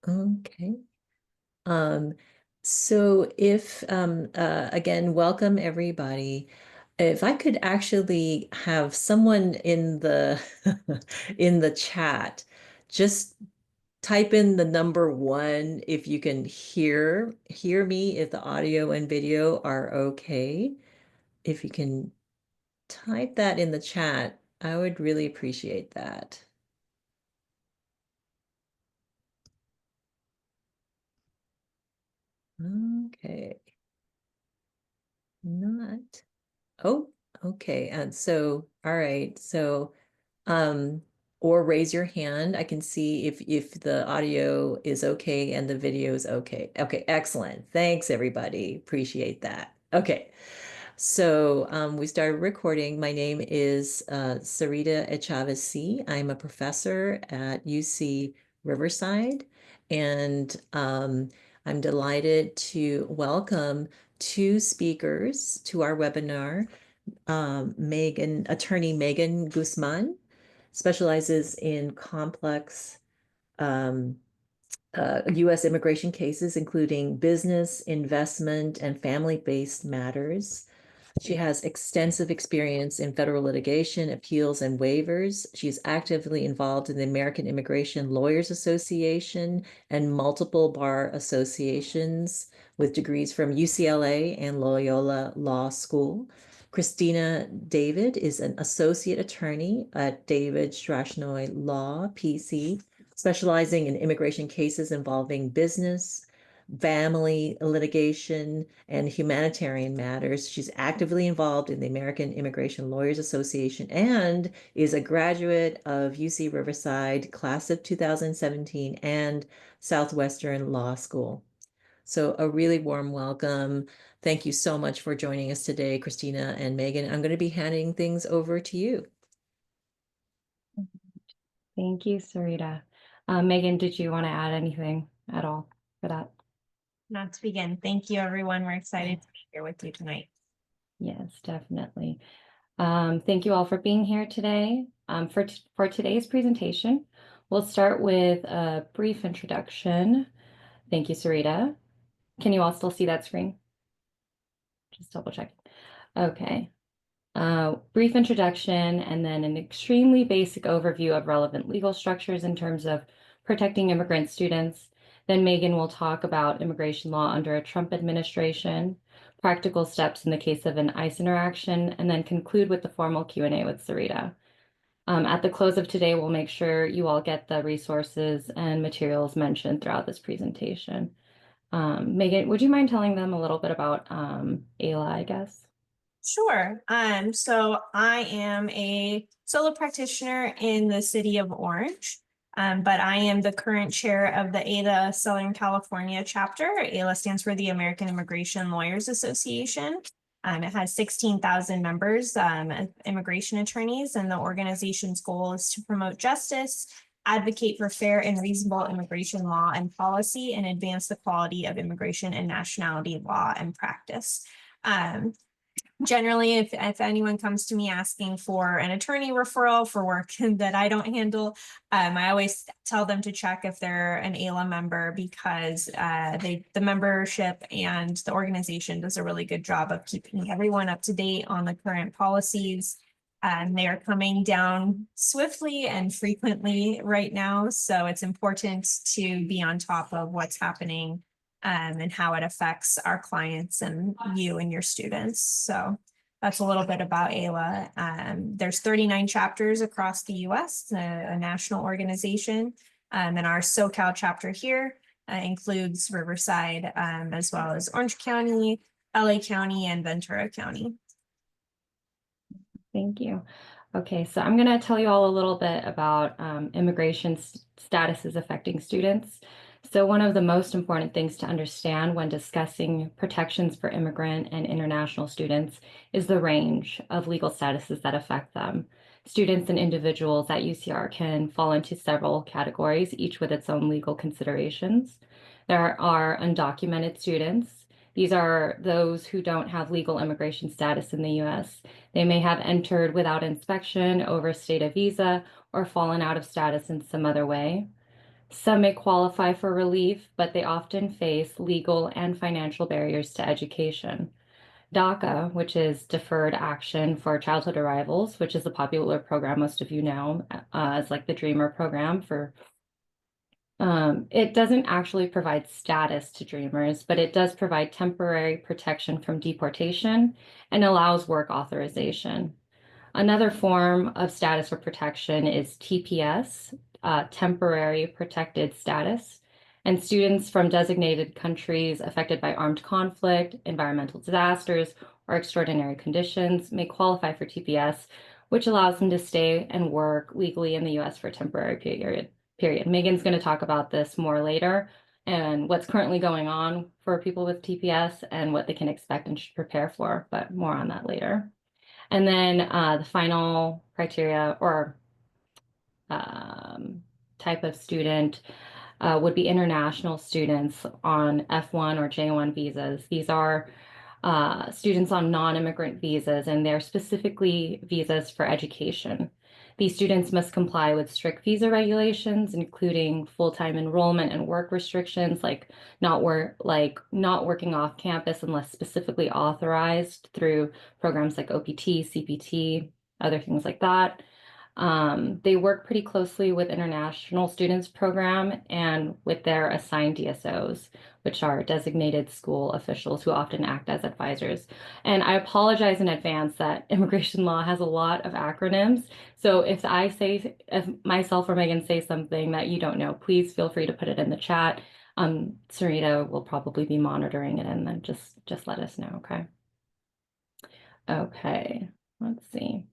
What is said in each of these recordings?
Okay. Um, so if again, welcome everybody. If I could actually have someone in the in the chat, just type in the number one if you can hear me, if the audio and video are okay. If you can type that in the chat, I would really appreciate that. Okay. Not. Oh, okay. And so, all right. So, um, or raise your hand. I can see if the audio is okay and the video is okay. Okay, excellent. Thanks, everybody. Appreciate that. Okay. So we started recording. My name is Sarita Echavesi. I'm a professor at UC Riverside, and I'm delighted to welcome two speakers to our webinar. Attorney Megan Guzman specializes in complex um, U.S. immigration cases, including business, investment, and family-based matters. She has extensive experience in federal litigation, appeals, and waivers. She's actively involved in the American Immigration Lawyers Association and multiple bar associations with degrees from UCLA and Loyola Law School. Kristina David is an associate attorney at David Strashnoy Law, PC, specializing in immigration cases involving business, family litigation, and humanitarian matters. She's actively involved in the American Immigration Lawyers Association and is a graduate of UC Riverside, class of 2017, and Southwestern Law School. So a really warm welcome. Thank you so much for joining us today, Kristina and Megan. I'm going to be handing things over to you. Thank you, Sarita. Megan, did you want to add anything at all for that? Not to begin. Thank you, everyone. We're excited to be here with you tonight. Yes, definitely. Thank you all for being here today. For today's presentation, we'll start with a brief introduction. Thank you, Sarita. Can you all still see that screen? Just double check. Okay. Brief introduction, and then an extremely basic overview of relevant legal structures in terms of protecting immigrant students. Then Megan will talk about immigration law under a Trump administration, practical steps in the case of an ICE interaction, and then conclude with the formal Q&A with Sarita. At the close of today, we'll make sure you all get the resources and materials mentioned throughout this presentation. Megan, would you mind telling them a little bit about AILA, I guess? Sure. So I am a solo practitioner in the city of Orange, but I am the current chair of the AILA Southern California chapter. AILA stands for the American Immigration Lawyers Association. It has 16,000 members, immigration attorneys, and the organization's goal is to promote justice, advocate for fair and reasonable immigration law and policy, and advance the quality of immigration and nationality law and practice. Generally, if anyone comes to me asking for an attorney referral for work that I don't handle, I always tell them to check if they're an AILA member, because the membership and the organization does a really good job of keeping everyone up to date on the current policies. They are coming down swiftly and frequently right now, so it's important to be on top of what's happening and how it affects our clients and you and your students. So that's a little bit about AILA. There's 39 chapters across the US, a national organization. And our SoCal chapter here includes Riverside, as well as Orange County, LA County, and Ventura County. Thank you. Okay, so I'm going to tell you all a little bit about immigration statuses affecting students. So one of the most important things to understand when discussing protections for immigrant and international students is the range of legal statuses that affect them. Students and individuals at UCR can fall into several categories, each with its own legal considerations. There are undocumented students. These are those who don't have legal immigration status in the US. They may have entered without inspection, overstayed a visa, or fallen out of status in some other way. Some may qualify for relief, but they often face legal and financial barriers to education. DACA, which is Deferred Action for Childhood Arrivals, which is a popular program most of you know as like the Dreamer program for it doesn't actually provide status to Dreamers, but it does provide temporary protection from deportation and allows work authorization. Another form of status or protection is TPS, temporary protected status. And students from designated countries affected by armed conflict, environmental disasters, or extraordinary conditions may qualify for TPS, which allows them to stay and work legally in the US for a temporary period. Megan's going to talk about this more later and what's currently going on for people with TPS and what they can expect and should prepare for, but more on that later. And then the final criteria or type of student would be international students on F1 or J1 visas. These are students on non-immigrant visas, and they're specifically visas for education. These students must comply with strict visa regulations, including full-time enrollment and work restrictions, like not working off campus unless specifically authorized through programs like OPT, CPT, other things like that. They work pretty closely with International Students Program and with their assigned DSOs, which are designated school officials who often act as advisors. And I apologize in advance that immigration law has a lot of acronyms. So if myself or Megan say something that you don't know, please feel free to put it in the chat. Sarita will probably be monitoring it, and then just let us know, okay? Okay, let's see.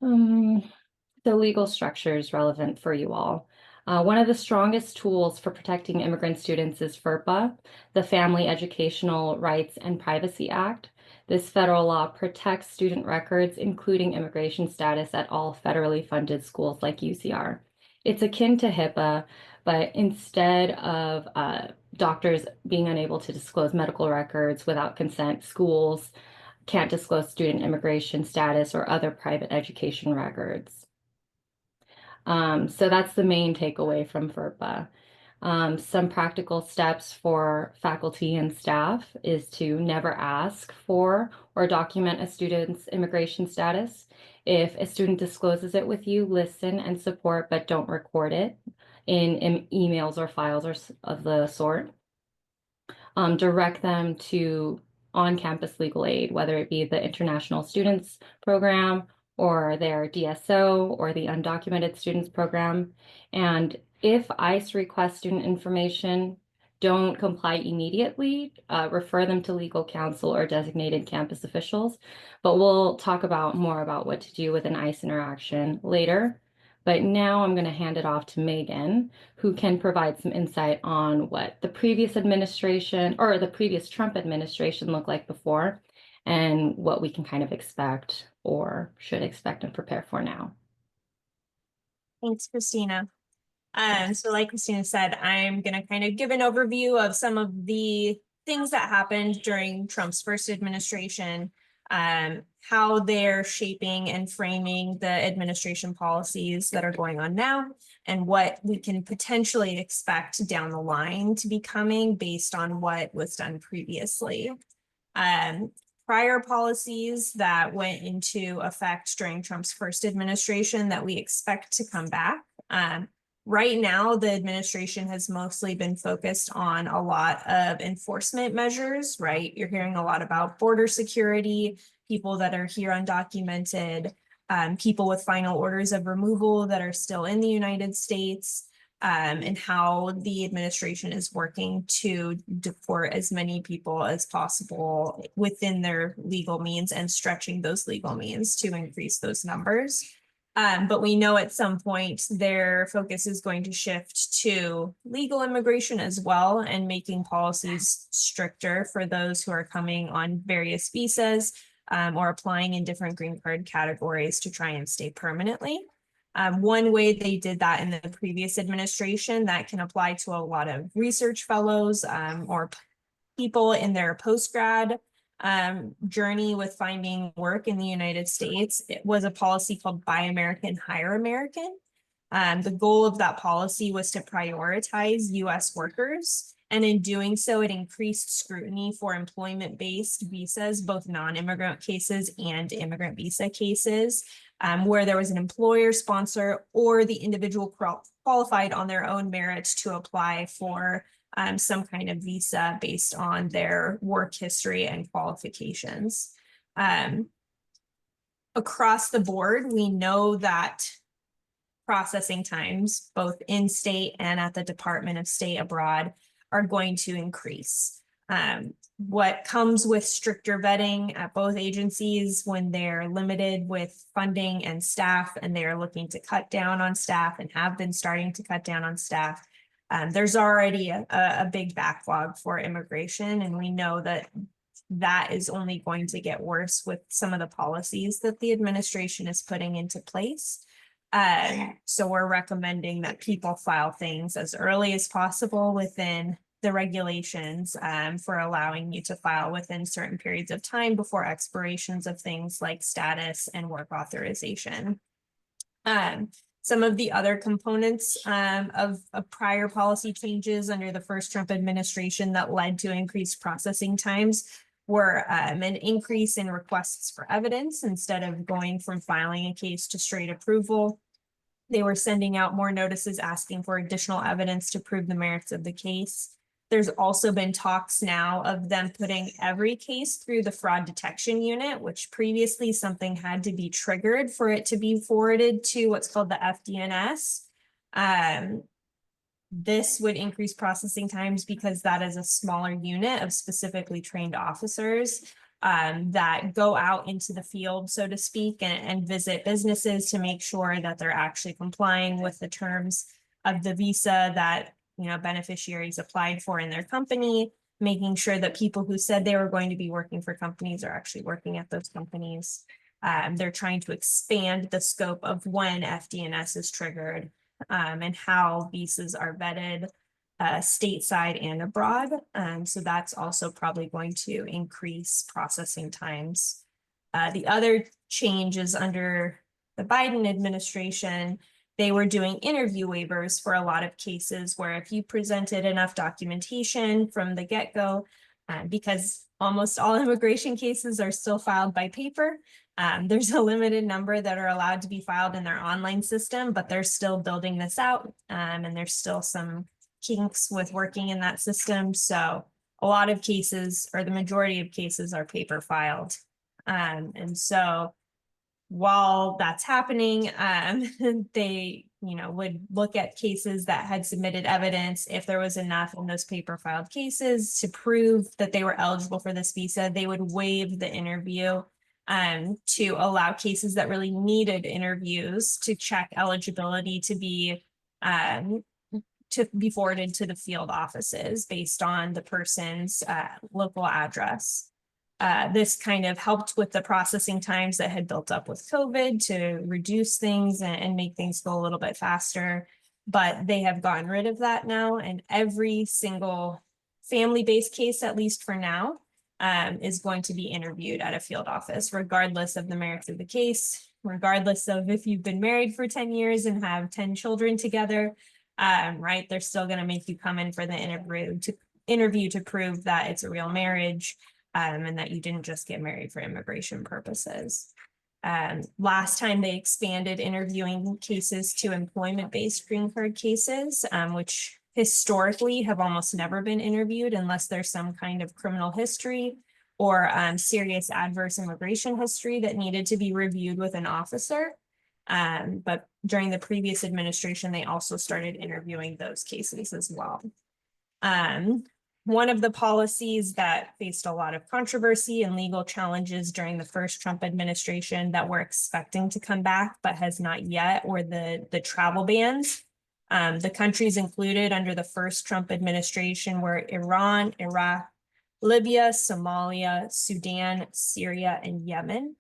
The legal structure is relevant for you all. One of the strongest tools for protecting immigrant students is FERPA, the Family Educational Rights and Privacy Act. This federal law protects student records, including immigration status at all federally funded schools like UCR. It's akin to HIPAA, but instead of doctors being unable to disclose medical records without consent, schools can't disclose student immigration status or other private education records. So that's the main takeaway from FERPA. Some practical steps for faculty and staff is to never ask for or document a student's immigration status. If a student discloses it with you, listen and support, but don't record it in emails or files or of the sort. Direct them to on-campus legal aid, whether it be the International Students Program or their DSO or the Undocumented Students Program. And if ICE requests student information, don't comply immediately, refer them to legal counsel or designated campus officials. But we'll talk more about what to do with an ICE interaction later. But now I'm going to hand it off to Megan, who can provide some insight on what the previous administration or the previous Trump administration looked like before and what we can kind of expect or should expect and prepare for now. Thanks, Kristina. So like Kristina said, I'm going to kind of give an overview of some of the things that happened during Trump's first administration, how they're shaping and framing the administration policies that are going on now, and what we can potentially expect down the line to be coming based on what was done previously. Prior policies that went into effect during Trump's first administration that we expect to come back. Right now, the administration has mostly been focused on a lot of enforcement measures, right? You're hearing a lot about border security, people that are here undocumented, people with final orders of removal that are still in the United States, and how the administration is working to deport as many people as possible within their legal means and stretching those legal means to increase those numbers. But we know at some point their focus is going to shift to legal immigration as well and making policies stricter for those who are coming on various visas or applying in different green card categories to try and stay permanently. One way they did that in the previous administration that can apply to a lot of research fellows or people in their post-grad journey with finding work in the United States. It was a policy called Buy American, Hire American. The goal of that policy was to prioritize US workers. And in doing so, it increased scrutiny for employment-based visas, both non-immigrant cases and immigrant visa cases, where there was an employer sponsor or the individual qualified on their own merits to apply for some kind of visa based on their work history and qualifications. Across the board, we know that processing times, both in state and at the Department of State abroad, are going to increase. What comes with stricter vetting at both agencies when they're limited with funding and staff, and they're looking to cut down on staff and have been starting to cut down on staff. There's already a big backlog for immigration, and we know that that is only going to get worse with some of the policies that the administration is putting into place. So we're recommending that people file things as early as possible within the regulations for allowing you to file within certain periods of time before expirations of things like status and work authorization. Some of the other components of prior policy changes under the first Trump administration that led to increased processing times were an increase in requests for evidence. Instead of going from filing a case to straight approval, they were sending out more notices asking for additional evidence to prove the merits of the case. There's also been talks now of them putting every case through the fraud detection unit, which previously something had to be triggered for it to be forwarded to what's called the FDNS. This would increase processing times because that is a smaller unit of specifically trained officers that go out into the field, so to speak, and visit businesses to make sure that they're actually complying with the terms of the visa that beneficiaries applied for in their company, making sure that people who said they were going to be working for companies are actually working at those companies. They're trying to expand the scope of when FDNS is triggered and how visas are vetted stateside and abroad. So that's also probably going to increase processing times. The other changes under the Biden administration, they were doing interview waivers for a lot of cases where if you presented enough documentation from the get-go, because almost all immigration cases are still filed by paper, there's a limited number that are allowed to be filed in their online system, but they're still building this out, and there's still some kinks with working in that system. So a lot of cases, or the majority of cases, are paper filed. And so while that's happening, they would look at cases that had submitted evidence. If there was enough in those paper filed cases to prove that they were eligible for this visa, they would waive the interview to allow cases that really needed interviews to check eligibility to be forwarded to the field offices based on the person's local address. This kind of helped with the processing times that had built up with COVID to reduce things and make things go a little bit faster. But they have gotten rid of that now, and every single family-based case, at least for now, is going to be interviewed at a field office, regardless of the merits of the case, regardless of if you've been married for 10 years and have 10 children together, right? They're still going to make you come in for the interview to prove that it's a real marriage. And that you didn't just get married for immigration purposes. Last time they expanded interviewing cases to employment-based green card cases, which historically have almost never been interviewed unless there's some kind of criminal history or serious adverse immigration history that needed to be reviewed with an officer. But during the previous administration, they also started interviewing those cases as well. One of the policies that faced a lot of controversy and legal challenges during the first Trump administration that we're expecting to come back but has not yet were the travel bans. The countries included under the first Trump administration were Iran, Iraq, Libya, Somalia, Sudan, Syria, and Yemen.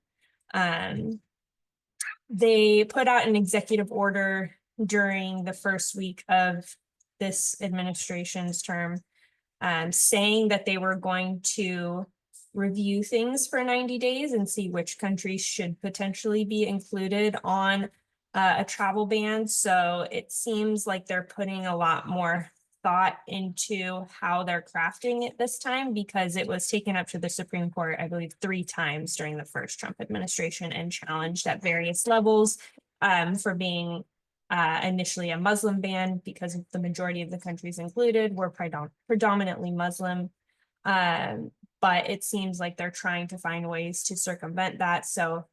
They put out an executive order during the first week of this administration's term, saying that they were going to review things for 90 days and see which countries should potentially be included on a travel ban. So it seems like they're putting a lot more thought into how they're crafting it this time, because it was taken up to the Supreme Court, I believe, 3 times during the first Trump administration and challenged at various levels for being initially a Muslim ban, because the majority of the countries included were predominantly Muslim. But it seems like they're trying to find ways to circumvent that, so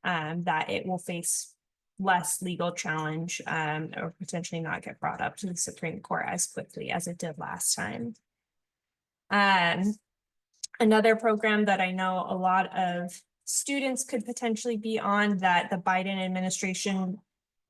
that it will face less legal challenge or potentially not get brought up to the Supreme Court as quickly as it did last time. Another program that I know a lot of students could potentially be on that the Biden administration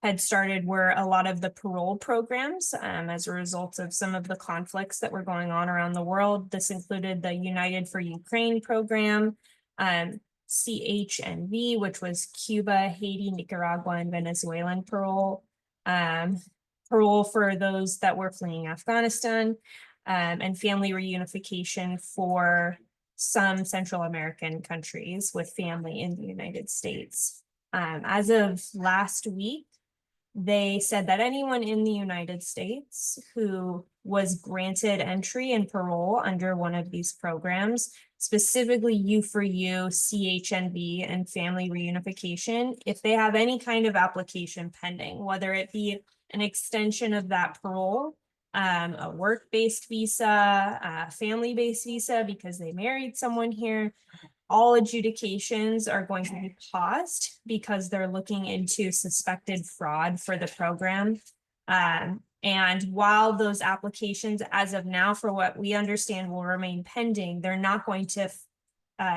had started were a lot of the parole programs as a result of some of the conflicts that were going on around the world. This included the United for Ukraine program, CHNV, which was Cuba, Haiti, Nicaragua, and Venezuelan parole, parole for those that were fleeing Afghanistan, and family reunification for some Central American countries with family in the United States. As of last week, they said that anyone in the United States who was granted entry and parole under one of these programs, specifically U4U, CHNV, and family reunification, if they have any kind of application pending, whether it be an extension of that parole, a work-based visa, a family-based visa because they married someone here, all adjudications are going to be paused because they're looking into suspected fraud for the program. And while those applications, as of now, for what we understand, will remain pending, they're not going to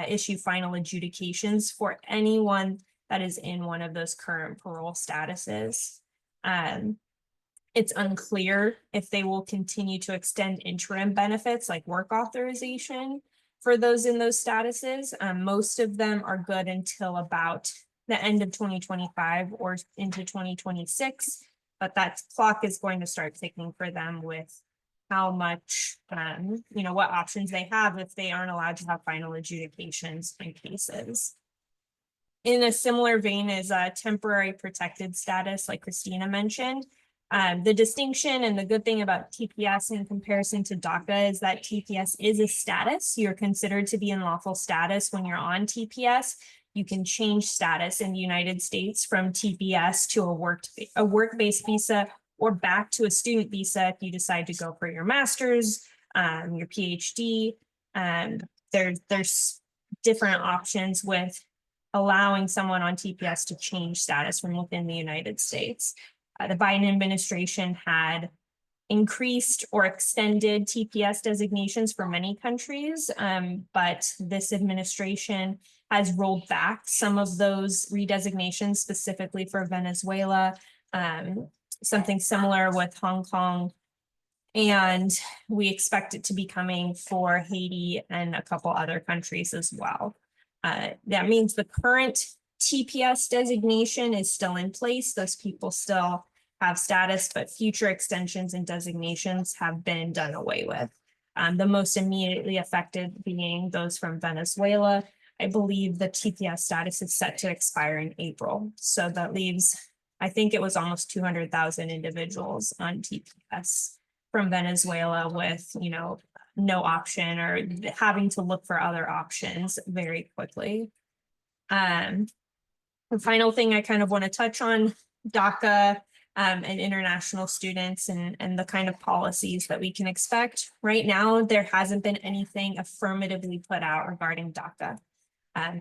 issue final adjudications for anyone that is in one of those current parole statuses. It's unclear if they will continue to extend interim benefits like work authorization for those in those statuses. Most of them are good until about the end of 2025 or into 2026, but that clock is going to start ticking for them with how much, what options they have if they aren't allowed to have final adjudications in cases. In a similar vein as a temporary protected status, like Kristina mentioned, the distinction and the good thing about TPS in comparison to DACA is that TPS is a status. You're considered to be in lawful status when you're on TPS. You can change status in the United States from TPS to a work-based visa or back to a student visa if you decide to go for your master's, your PhD. There's different options with allowing someone on TPS to change status from within the United States. The Biden administration had increased or extended TPS designations for many countries, but this administration has rolled back some of those redesignations specifically for Venezuela, something similar with Hong Kong, and we expect it to be coming for Haiti and a couple other countries as well. That means the current TPS designation is still in place. Those people still have status, but future extensions and designations have been done away with. The most immediately affected being those from Venezuela. I believe the TPS status is set to expire in April. So that leaves, I think it was almost 200,000 individuals on TPS from Venezuela with, no option or having to look for other options very quickly. The final thing I kind of want to touch on, DACA and international students and the kind of policies that we can expect. Right now, there hasn't been anything affirmatively put out regarding DACA.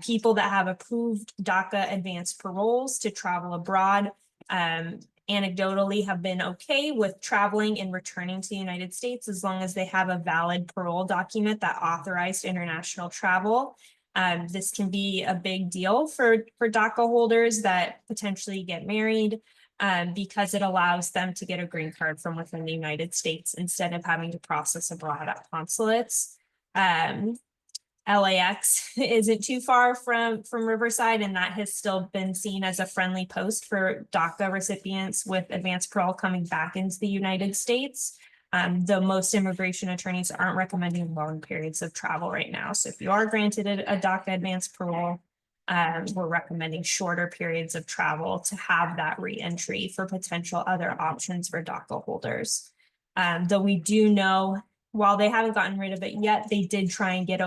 People that have approved DACA advanced paroles to travel abroad anecdotally have been okay with traveling and returning to the United States as long as they have a valid parole document that authorized international travel. This can be a big deal for DACA holders that potentially get married because it allows them to get a green card from within the United States instead of having to process abroad at consulates. LAX isn't too far from Riverside, and that has still been seen as a friendly post for DACA recipients with advanced parole coming back into the United States. Though most immigration attorneys aren't recommending long periods of travel right now. So if you are granted a DACA advanced parole, we're recommending shorter periods of travel to have that reentry for potential other options for DACA holders. Though we do know, while they haven't gotten rid of it yet, they did try and get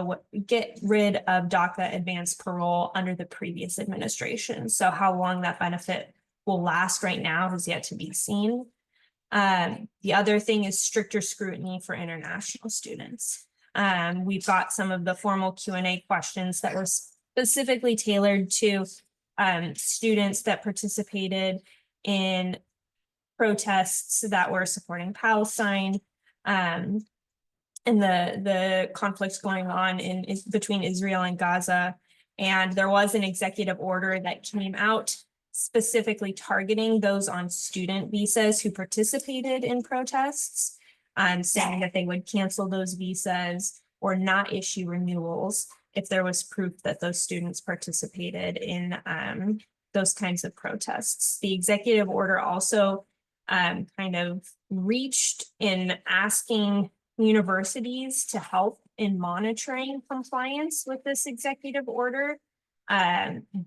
rid of DACA advanced parole under the previous administration. So how long that benefit will last right now has yet to be seen. The other thing is stricter scrutiny for international students. We've got some of the formal Q&A questions that were specifically tailored to students that participated in protests that were supporting Palestine, and the conflicts going on between Israel and Gaza. And there was an executive order that came out specifically targeting those on student visas who participated in protests, saying that they would cancel those visas or not issue renewals if there was proof that those students participated in those kinds of protests. The executive order also kind of reached in asking universities to help in monitoring compliance with this executive order.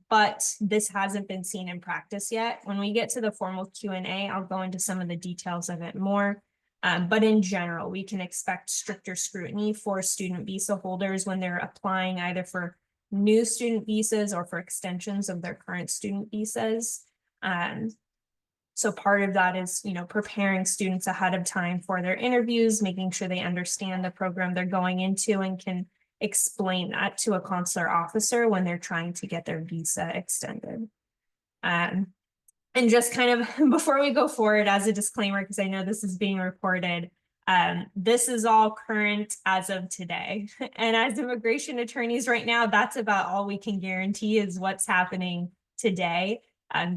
But this hasn't been seen in practice yet. When we get to the formal Q&A, I'll go into some of the details of it more. But in general, we can expect stricter scrutiny for student visa holders when they're applying either for new student visas or for extensions of their current student visas. So part of that is, preparing students ahead of time for their interviews, making sure they understand the program they're going into and can explain that to a consular officer when they're trying to get their visa extended. And just kind of before we go forward, as a disclaimer, because I know this is being recorded, this is all current as of today. And as immigration attorneys right now, that's about all we can guarantee is what's happening today.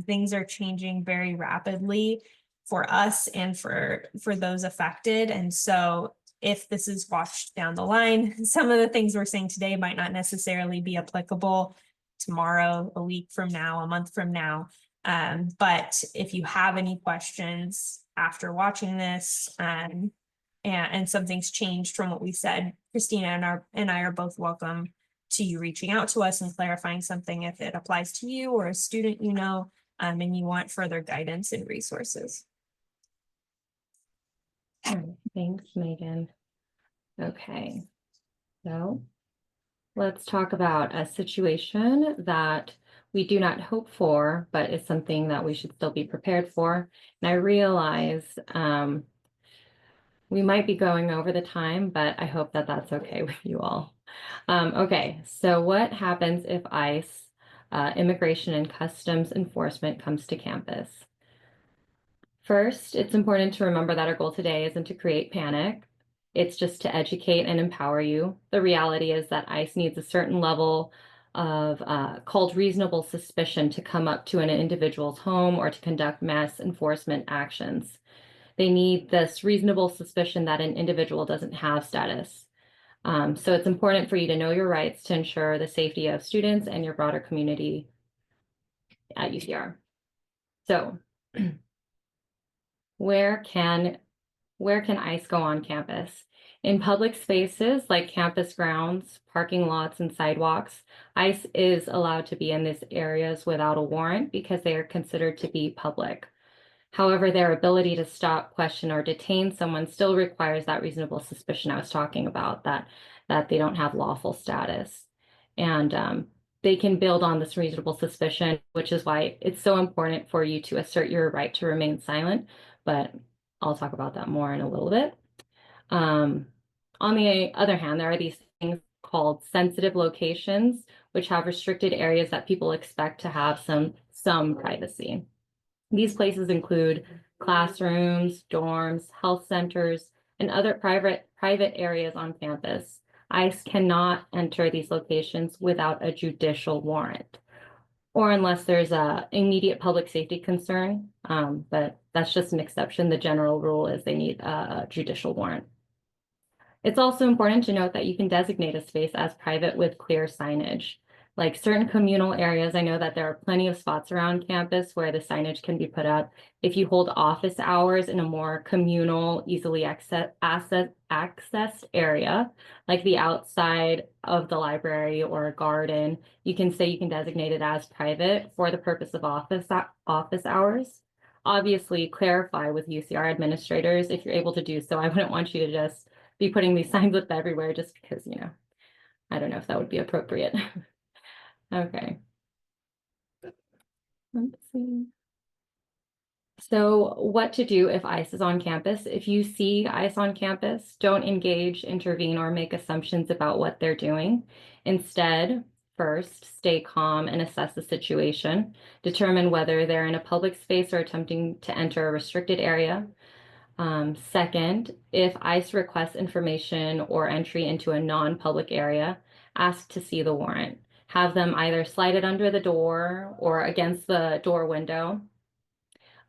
Things are changing very rapidly for us and for those affected. And so if this is watched down the line, some of the things we're saying today might not necessarily be applicable tomorrow, a week from now, a month from now. But if you have any questions after watching this, and something's changed from what we said, Kristina and I are both welcome to you reaching out to us and clarifying something if it applies to you or a student and you want further guidance and resources. All right, thanks, Megan. Okay, so let's talk about a situation that we do not hope for, but is something that we should still be prepared for. And I realize we might be going over the time, but I hope that that's okay with you all. Okay, so what happens if ICE, Immigration and Customs Enforcement, comes to campus? First, it's important to remember that our goal today isn't to create panic. It's just to educate and empower you. The reality is that ICE needs a certain level of called reasonable suspicion to come up to an individual's home or to conduct mass enforcement actions. They need this reasonable suspicion that an individual doesn't have status. So it's important for you to know your rights to ensure the safety of students and your broader community at UCR. So where can ICE go on campus? In public spaces like campus grounds, parking lots, and sidewalks, ICE is allowed to be in these areas without a warrant because they are considered to be public. However, their ability to stop, question, or detain someone still requires that reasonable suspicion I was talking about, that they don't have lawful status. And they can build on this reasonable suspicion, which is why it's so important for you to assert your right to remain silent. But I'll talk about that more in a little bit. On the other hand, there are these things called sensitive locations, which have restricted areas that people expect to have some privacy. These places include classrooms, dorms, health centers, and other private areas on campus. ICE cannot enter these locations without a judicial warrant, or unless there's an immediate public safety concern, but that's just an exception. The general rule is they need a judicial warrant. It's also important to note that you can designate a space as private with clear signage. like certain communal areas. I know that there are plenty of spots around campus where the signage can be put up. If you hold office hours in a more communal, easily accessed area, like the outside of the library or a garden, you can say you can designate it as private for the purpose of office hours. Obviously, clarify with UCR administrators if you're able to do so. I wouldn't want you to just be putting these signs up everywhere just because, you know, I don't know if that would be appropriate. Okay. Let's see. So what to do if ICE is on campus? If you see ICE on campus, don't engage, intervene, or make assumptions about what they're doing. Instead, first, stay calm and assess the situation. Determine whether they're in a public space or attempting to enter a restricted area. Second, if ICE requests information or entry into a non-public area, ask to see the warrant. Have them either slide it under the door or against the door window.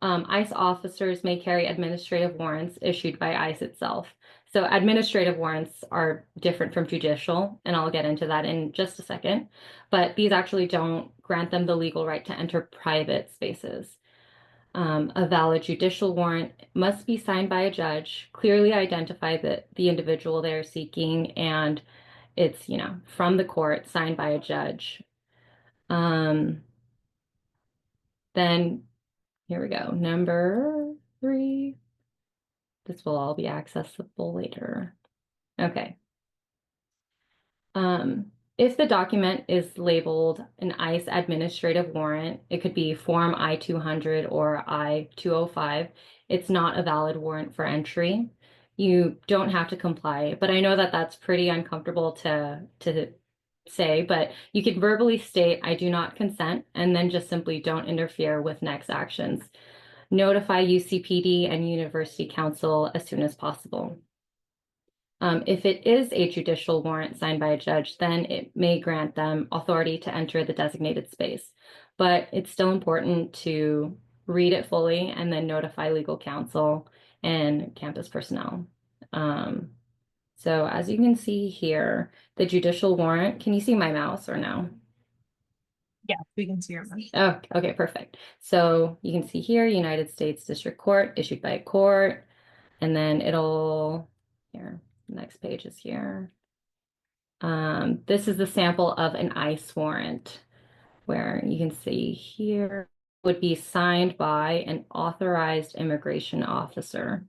ICE officers may carry administrative warrants issued by ICE itself. So administrative warrants are different from judicial, and I'll get into that in just a second. But these actually don't grant them the legal right to enter private spaces. A valid judicial warrant must be signed by a judge, clearly identify the individual they're seeking, and it's, you know, from the court, signed by a judge. Then here we go. Number 3. This will all be accessible later. Okay. If the document is labeled an ICE administrative warrant, it could be Form I-200 or I-205. It's not a valid warrant for entry. You don't have to comply, but I know that that's pretty uncomfortable to say, but you could verbally state, I do not consent, and then just simply don't interfere with next actions. Notify UCPD and University Council as soon as possible. If it is a judicial warrant signed by a judge, then it may grant them authority to enter the designated space. But it's still important to read it fully and then notify legal counsel and campus personnel. So as you can see here, the judicial warrant, can you see my mouse or no? Yeah, we can see your mouse. Oh, okay, perfect. So you can see here, United States District Court, issued by a court, and then it'll, here, the next page is here. This is the sample of an ICE warrant, where you can see here would be signed by an authorized immigration officer,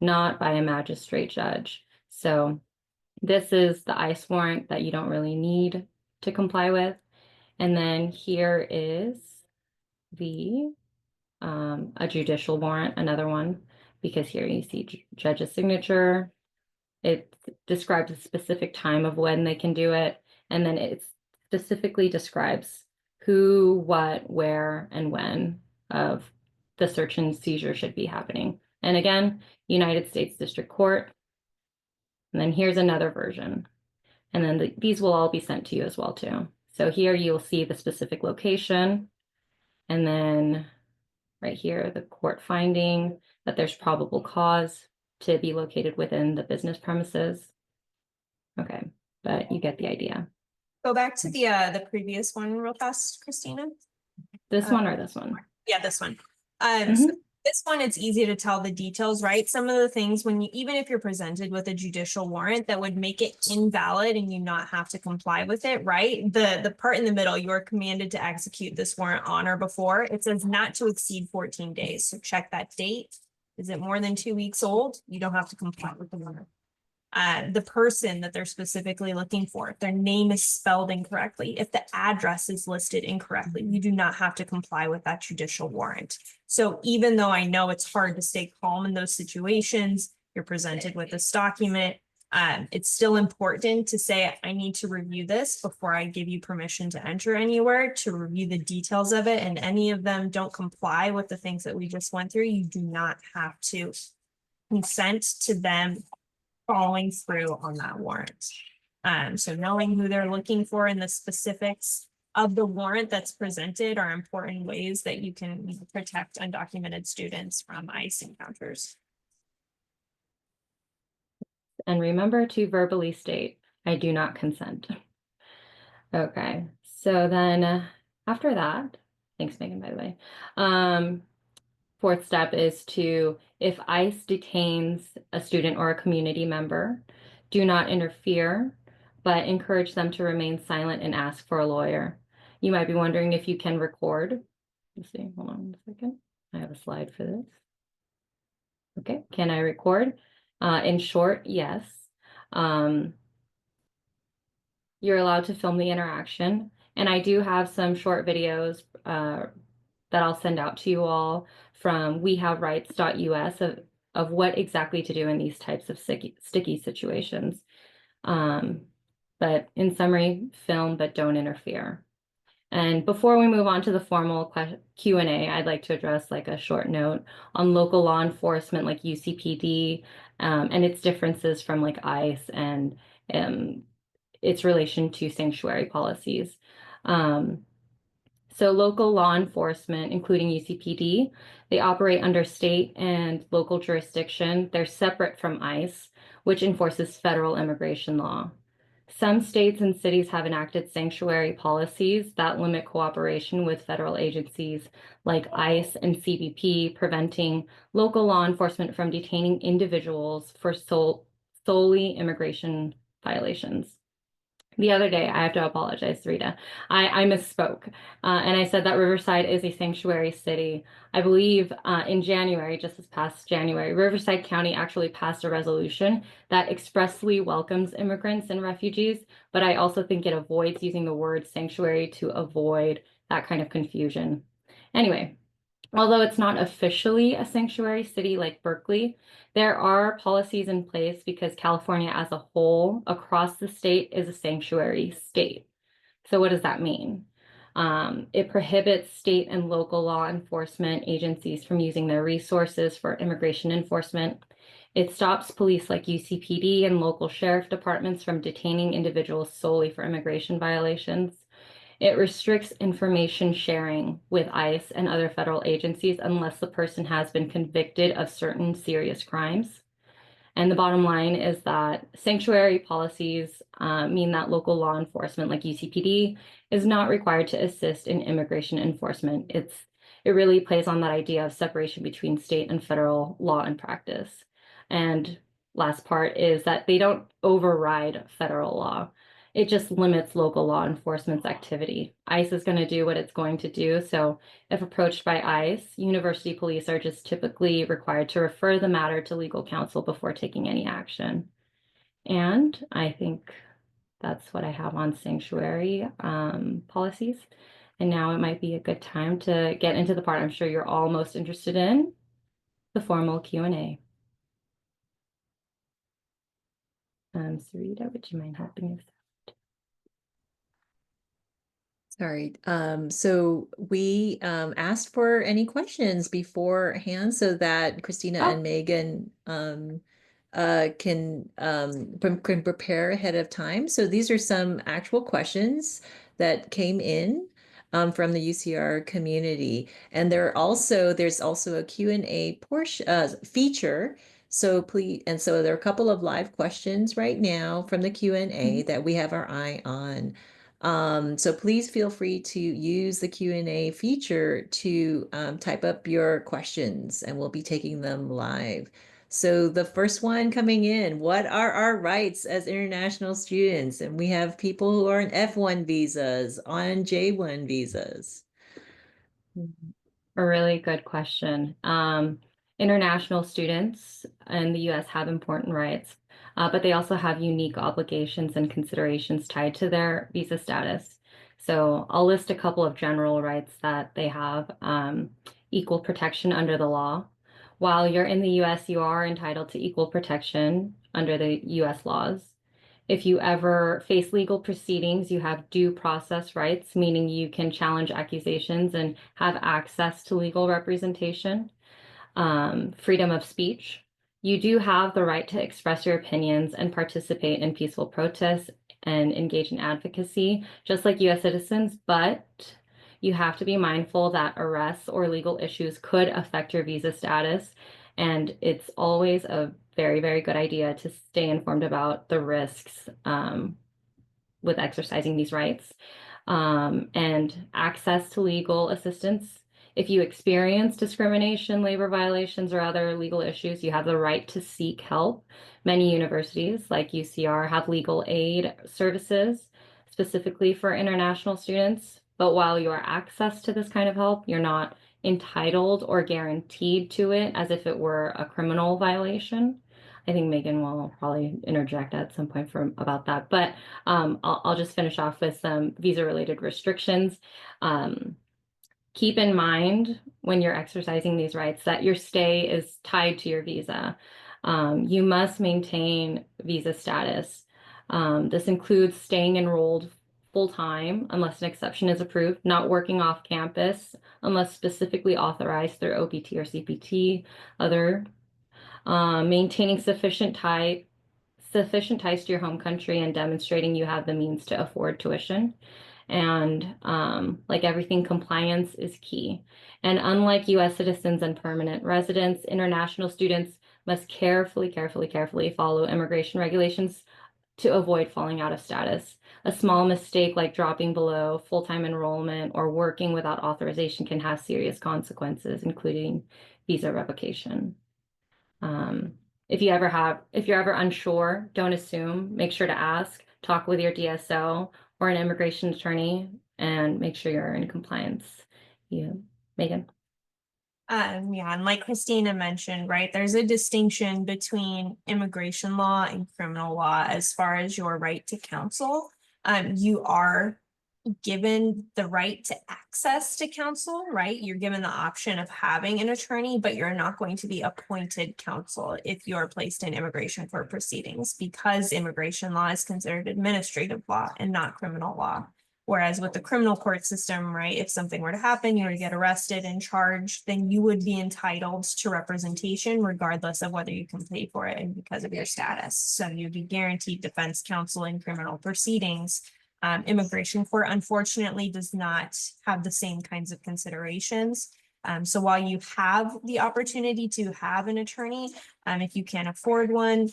not by a magistrate judge. So this is the ICE warrant that you don't really need to comply with. And then here is the a judicial warrant, another one, because here you see judge's signature. It describes a specific time of when they can do it, and then it specifically describes who, what, where, and when of the search and seizure should be happening. And again, United States District Court. And then here's another version. And then these will all be sent to you as well too. So here you'll see the specific location, and then right here, the court finding that there's probable cause to be located within the business premises. Okay, but you get the idea. Go back to the previous one real fast, Kristina. This one or this one? Yeah, this one. So this one, it's easy to tell the details, right? Some of the things when you, even if you're presented with a judicial warrant that would make it invalid and you not have to comply with it, right? The part in the middle, you are commanded to execute this warrant on or before. It says not to exceed 14 days. So check that date. Is it more than 2 weeks old? You don't have to comply with the warrant. The person that they're specifically looking for, if their name is spelled incorrectly, if the address is listed incorrectly, you do not have to comply with that judicial warrant. So even though I know it's hard to stay calm in those situations, you're presented with this document, it's still important to say, I need to review this before I give you permission to enter anywhere, to review the details of it, and any of them don't comply with the things that we just went through, you do not have to consent to them following through on that warrant. So knowing who they're looking for and the specifics of the warrant that's presented are important ways that you can protect undocumented students from ICE encounters. And remember to verbally state, I do not consent. Okay, So then after that, thanks, Megan, by the way. Fourth step is to, if ICE detains a student or a community member, do not interfere, but encourage them to remain silent and ask for a lawyer. You might be wondering if you can record. Let's see, hold on a second. I have a slide for this. Okay, can I record? In short, yes. You're allowed to film the interaction. And I do have some short videos that I'll send out to you all from wehaverights.us of what exactly to do in these types of sticky situations. But in summary, film, but don't interfere. And before we move on to the formal Q&A, I'd like to address like a short note on local law enforcement like UCPD and its differences from like ICE and its relation to sanctuary policies. So local law enforcement, including UCPD, they operate under state and local jurisdiction. They're separate from ICE, which enforces federal immigration law. Some states and cities have enacted sanctuary policies that limit cooperation with federal agencies like ICE and CBP, preventing local law enforcement from detaining individuals for solely immigration violations. The other day, I have to apologize, Rita. I misspoke, and I said that Riverside is a sanctuary city. I believe in January, just this past January, Riverside County actually passed a resolution that expressly welcomes immigrants and refugees, but I also think it avoids using the word sanctuary to avoid that kind of confusion. Anyway, although it's not officially a sanctuary city like Berkeley, there are policies in place because California as a whole across the state is a sanctuary state. So what does that mean? It prohibits state and local law enforcement agencies from using their resources for immigration enforcement. It stops police like UCPD and local sheriff departments from detaining individuals solely for immigration violations. It restricts information sharing with ICE and other federal agencies unless the person has been convicted of certain serious crimes. And the bottom line is that sanctuary policies mean that local law enforcement like UCPD is not required to assist in immigration enforcement. It really plays on that idea of separation between state and federal law and practice. And last part is that they don't override federal law. It just limits local law enforcement's activity. ICE is going to do what it's going to do. So if approached by ICE, university police are just typically required to refer the matter to legal counsel before taking any action. And I think that's what I have on sanctuary policies. And now it might be a good time to get into the part I'm sure you're all most interested in, the formal Q&A. Sarita, would you mind helping us? Sorry. So we asked for any questions beforehand so that Kristina and Megan can prepare ahead of time. So these are some actual questions that came in from the UCR community, and there's also a Q&A portion feature. So please, and so there are a couple of live questions right now from the Q&A that we have our eye on. So please feel free to use the Q&A feature to type up your questions, and we'll be taking them live. So the first one coming in, what are our rights as international students? And we have people who are on F1 visas, on J1 visas. A really good question. International students in the US have important rights, but they also have unique obligations and considerations tied to their visa status. So I'll list a couple of general rights that they have. Equal protection under the law. While you're in the US, you are entitled to equal protection under the US laws. If you ever face legal proceedings, you have due process rights, meaning you can challenge accusations and have access to legal representation. Freedom of speech. You do have the right to express your opinions and participate in peaceful protests and engage in advocacy, just like US citizens, but you have to be mindful that arrests or legal issues could affect your visa status. And it's always a very, very good idea to stay informed about the risks with exercising these rights. and access to legal assistance. If you experience discrimination, labor violations, or other legal issues, you have the right to seek help. Many universities, like UCR, have legal aid services specifically for international students. But while you are access to this kind of help, you're not entitled or guaranteed to it as if it were a criminal violation. I think Megan will probably interject at some point about that, but I'll just finish off with some visa-related restrictions. Keep in mind when you're exercising these rights that your stay is tied to your visa. You must maintain visa status. This includes staying enrolled full-time unless an exception is approved, not working off campus unless specifically authorized through OPT or CPT, maintaining sufficient ties to your home country and demonstrating you have the means to afford tuition. And like everything, compliance is key. And unlike US citizens and permanent residents, international students must carefully follow immigration regulations to avoid falling out of status. A small mistake like dropping below full-time enrollment or working without authorization can have serious consequences, including visa revocation. If you're ever unsure, don't assume, make sure to ask, talk with your DSO or an immigration attorney, and make sure you're in compliance. Yeah, Megan. Yeah, and like Kristina mentioned, right, there's a distinction between immigration law and criminal law as far as your right to counsel. You are given the right to access to counsel, right? You're given the option of having an attorney, but you're not going to be appointed counsel if you're placed in immigration court proceedings, because immigration law is considered administrative law and not criminal law. Whereas with the criminal court system, right, if something were to happen, you were to get arrested and charged, then you would be entitled to representation regardless of whether you can pay for it and because of your status. So you'd be guaranteed defense counsel in criminal proceedings. Immigration court, unfortunately, does not have the same kinds of considerations. So while you have the opportunity to have an attorney, if you can't afford one,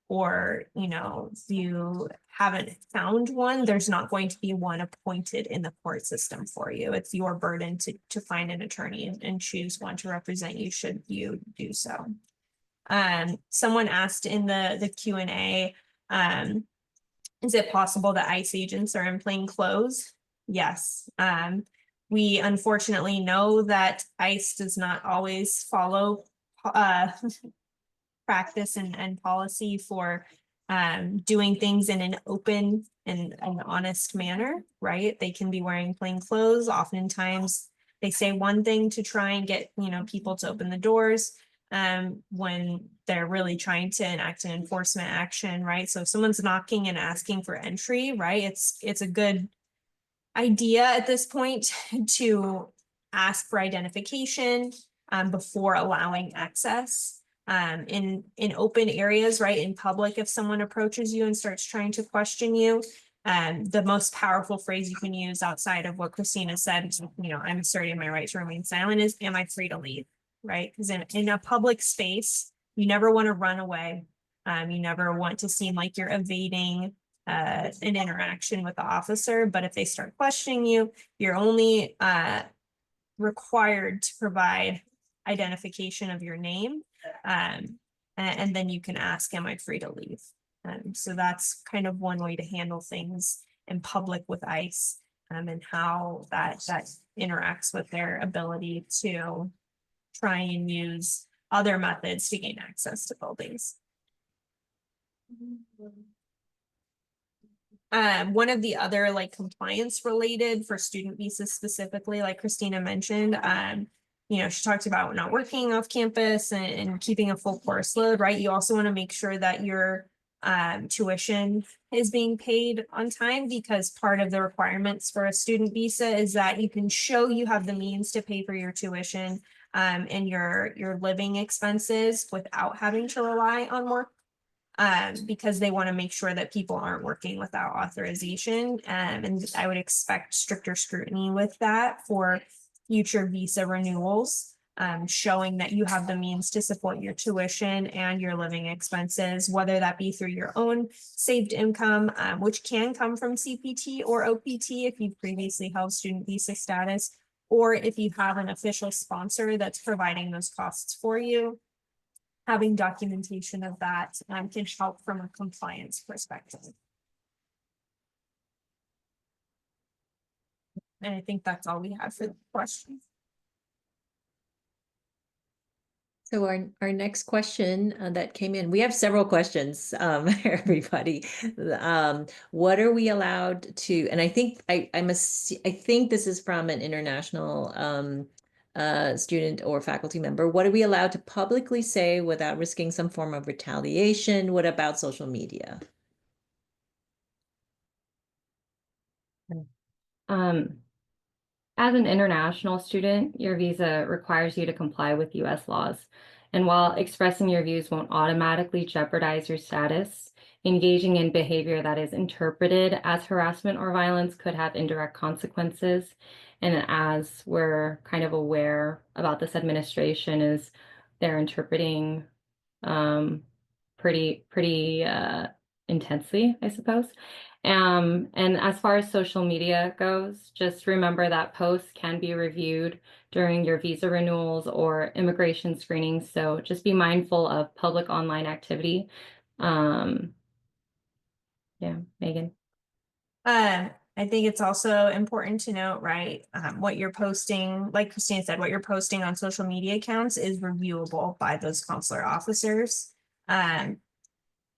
or you haven't found one, there's not going to be one appointed in the court system for you. It's your burden to find an attorney and choose one to represent you should you do so. Someone asked in the Q&A, is it possible that ICE agents are in plain clothes? Yes. We unfortunately know that ICE does not always follow practice and policy for doing things in an open and an honest manner, right? They can be wearing plain clothes. Oftentimes they say one thing to try and get people to open the doors when they're really trying to enact an enforcement action, right? So if someone's knocking and asking for entry, right, it's a good idea at this point to ask for identification before allowing access. In open areas, right, in public, if someone approaches you and starts trying to question you, the most powerful phrase you can use outside of what Kristina said, I'm asserting my right to remain silent, is, am I free to leave? Right? Because in a public space, you never want to run away. You never want to seem like you're evading an interaction with the officer. But if they start questioning you, you're only required to provide identification of your name. And then you can ask, am I free to leave? So that's kind of one way to handle things in public with ICE, and how that interacts with their ability to try and use other methods to gain access to buildings. One of the other compliance related for student visas specifically, like Kristina mentioned, she talked about not working off campus and keeping a full course load, right? You also want to make sure that your tuition is being paid on time, because part of the requirements for a student visa is that you can show you have the means to pay for your tuition and your living expenses without having to rely on work, because they want to make sure that people aren't working without authorization. And I would expect stricter scrutiny with that for future visa renewals. showing that you have the means to support your tuition and your living expenses, whether that be through your own saved income, which can come from CPT or OPT if you've previously held student visa status, or if you have an official sponsor that's providing those costs for you. Having documentation of that can help from a compliance perspective. And I think that's all we have for the questions. So our next question that came in, we have several questions, everybody. What are we allowed to, and I think I think this is from an international student or faculty member. What are we allowed to publicly say without risking some form of retaliation? What about social media? As an international student, your visa requires you to comply with US laws. And while expressing your views won't automatically jeopardize your status, engaging in behavior that is interpreted as harassment or violence could have indirect consequences. And as we're kind of aware about this administration, is they're interpreting pretty intensely, I suppose. And as far as social media goes, just remember that posts can be reviewed during your visa renewals or immigration screenings. So just be mindful of public online activity. Yeah, Megan. I think it's also important to note, right, what you're posting, like Kristina said, what you're posting on social media accounts is reviewable by those consular officers.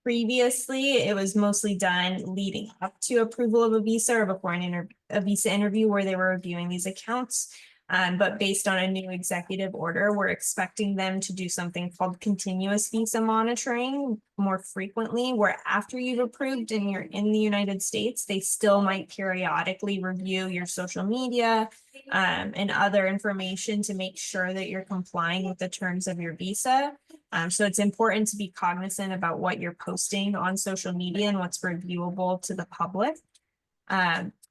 Previously, it was mostly done leading up to approval of a visa or before a visa interview where they were reviewing these accounts. But based on a new executive order, we're expecting them to do something called continuous visa monitoring more frequently, where after you've approved and you're in the United States, they still might periodically review your social media and other information to make sure that you're complying with the terms of your visa. So it's important to be cognizant about what you're posting on social media and what's reviewable to the public.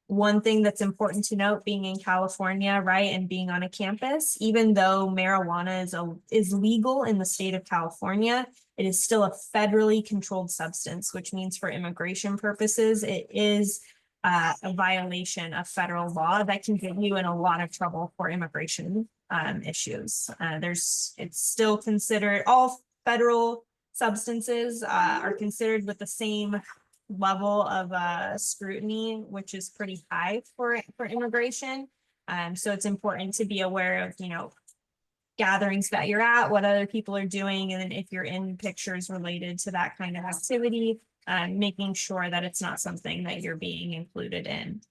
One thing that's important to note, being in California, right, and being on a campus, even though marijuana is legal in the state of California, it is still a federally controlled substance, which means for immigration purposes, it is a violation of federal law that can get you in a lot of trouble for immigration issues. It's still considered, all federal substances are considered with the same level of scrutiny, which is pretty high for immigration. So it's important to be aware of, gatherings that you're at, what other people are doing, and then if you're in pictures related to that kind of activity, making sure that it's not something that you're being included in.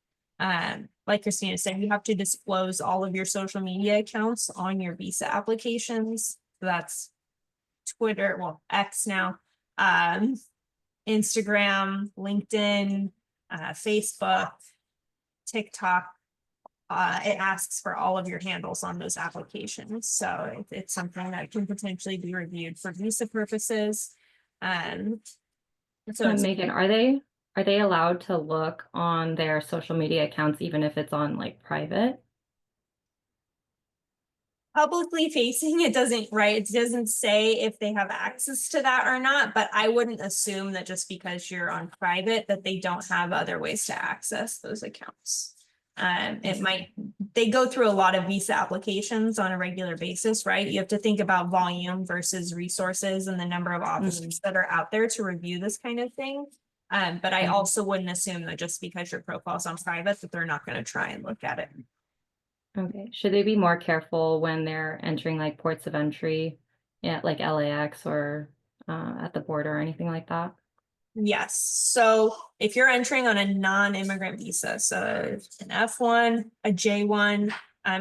Like Kristina said, you have to disclose all of your social media accounts on your visa applications. So that's Twitter, well, X now, Instagram, LinkedIn, Facebook, TikTok. It asks for all of your handles on those applications. So it's something that can potentially be reviewed for visa purposes. So Megan, are they allowed to look on their social media accounts even if it's on like private? Publicly facing, it doesn't say if they have access to that or not, but I wouldn't assume that just because you're on private that they don't have other ways to access those accounts. They go through a lot of visa applications on a regular basis, right? You have to think about volume versus resources and the number of officers that are out there to review this kind of thing. But I also wouldn't assume that just because your profile's on private that they're not going to try and look at it. Okay. Should they be more careful when they're entering like ports of entry at like LAX or at the border or anything like that? Yes. So if you're entering on a non-immigrant visa, so an F1, a J1,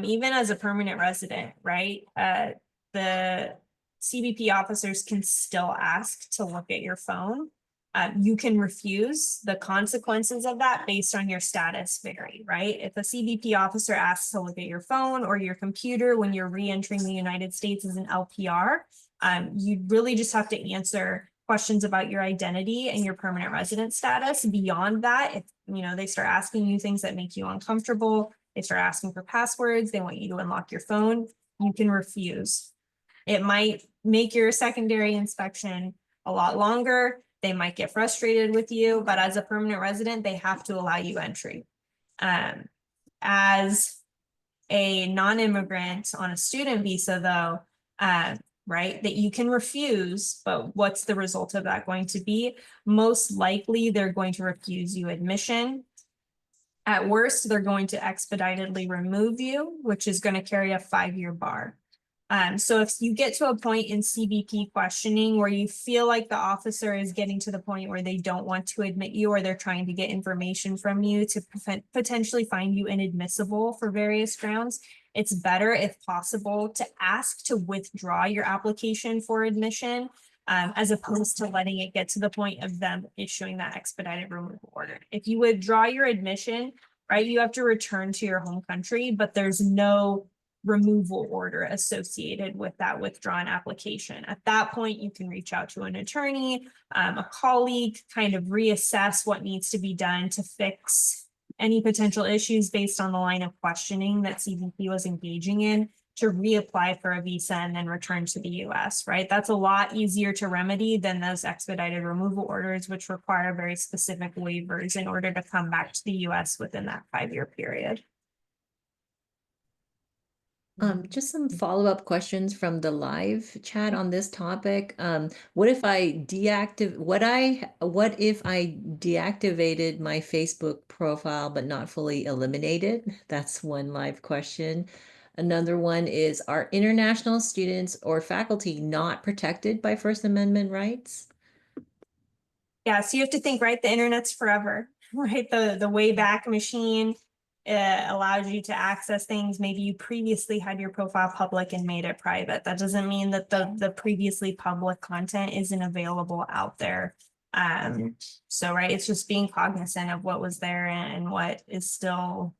even as a permanent resident, right? The CBP officers can still ask to look at your phone. You can refuse. The consequences of that based on your status vary, right? If a CBP officer asks to look at your phone or your computer when you're re-entering the United States as an LPR, you really just have to answer questions about your identity and your permanent resident status. Beyond that, if they start asking you things that make you uncomfortable, they start asking for passwords, they want you to unlock your phone, you can refuse. It might make your secondary inspection a lot longer. They might get frustrated with you, but as a permanent resident, they have to allow you entry. As a non-immigrant on a student visa, though, right, that you can refuse, but what's the result of that going to be? Most likely, they're going to refuse you admission. At worst, they're going to expeditedly remove you, which is going to carry a 5-year bar. So if you get to a point in CBP questioning where you feel like the officer is getting to the point where they don't want to admit you, or they're trying to get information from you to potentially find you inadmissible for various grounds, it's better, if possible, to ask to withdraw your application for admission, as opposed to letting it get to the point of them issuing that expedited removal order. If you withdraw your admission, right, you have to return to your home country, but there's no removal order associated with that withdrawn application. At that point, you can reach out to an attorney, a colleague, kind of reassess what needs to be done to fix any potential issues based on the line of questioning that CBP was engaging in, to reapply for a visa and then return to the US, right? That's a lot easier to remedy than those expedited removal orders, which require very specific waivers in order to come back to the US within that 5-year period. Just some follow-up questions from the live chat on this topic. What if I deactivated my Facebook profile but not fully eliminated? That's one live question. Another one is, are international students or faculty not protected by First Amendment rights? Yeah, so you have to think, right? The internet's forever, right? The Wayback Machine allows you to access things. Maybe you previously had your profile public and made it private. That doesn't mean that the previously public content isn't available out there. So, right, it's just being cognizant of what was there and what is still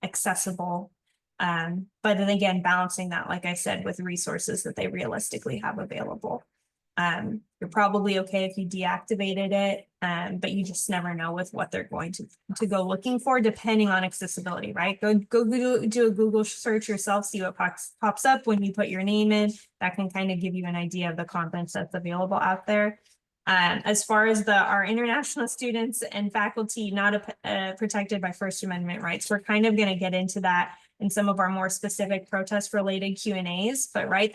accessible. But then again, balancing that, like I said, with resources that they realistically have available. You're probably okay if you deactivated it, but you just never know with what they're going to go looking for, depending on accessibility, right? Go do a Google search yourself, see what pops up when you put your name in. That can kind of give you an idea of the content that's available out there. As far as our international students and faculty not protected by First Amendment rights, we're kind of going to get into that in some of our more specific protest-related Q&As, but right,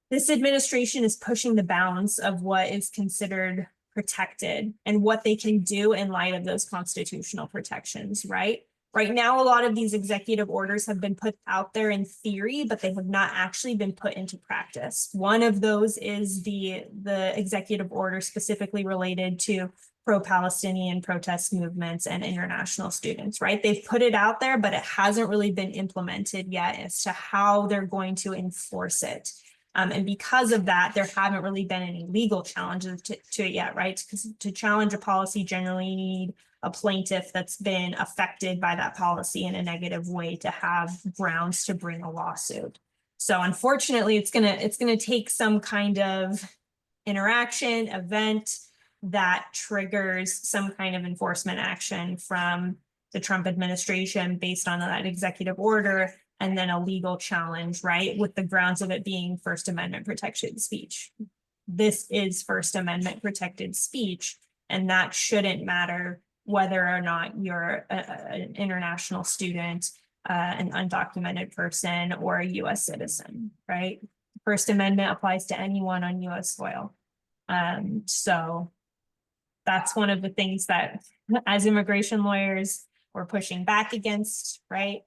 this administration is pushing the bounds of what is considered protected and what they can do in light of those constitutional protections, right? Right now, a lot of these executive orders have been put out there in theory, but they have not actually been put into practice. One of those is the executive order specifically related to pro-Palestinian protest movements and international students, right? They've put it out there, but it hasn't really been implemented yet as to how they're going to enforce it. And because of that, there haven't really been any legal challenges to it yet, right? Because to challenge a policy, generally you need a plaintiff that's been affected by that policy in a negative way to have grounds to bring a lawsuit. So unfortunately, it's gonna take some kind of interaction, event that triggers some kind of enforcement action from the Trump administration based on that executive order, and then a legal challenge, right? With the grounds of it being First Amendment protected speech. This is First Amendment protected speech, and that shouldn't matter whether or not you're an international student, an undocumented person, or a US citizen, right? First Amendment applies to anyone on US soil. So that's one of the things that as immigration lawyers, we're pushing back against, right?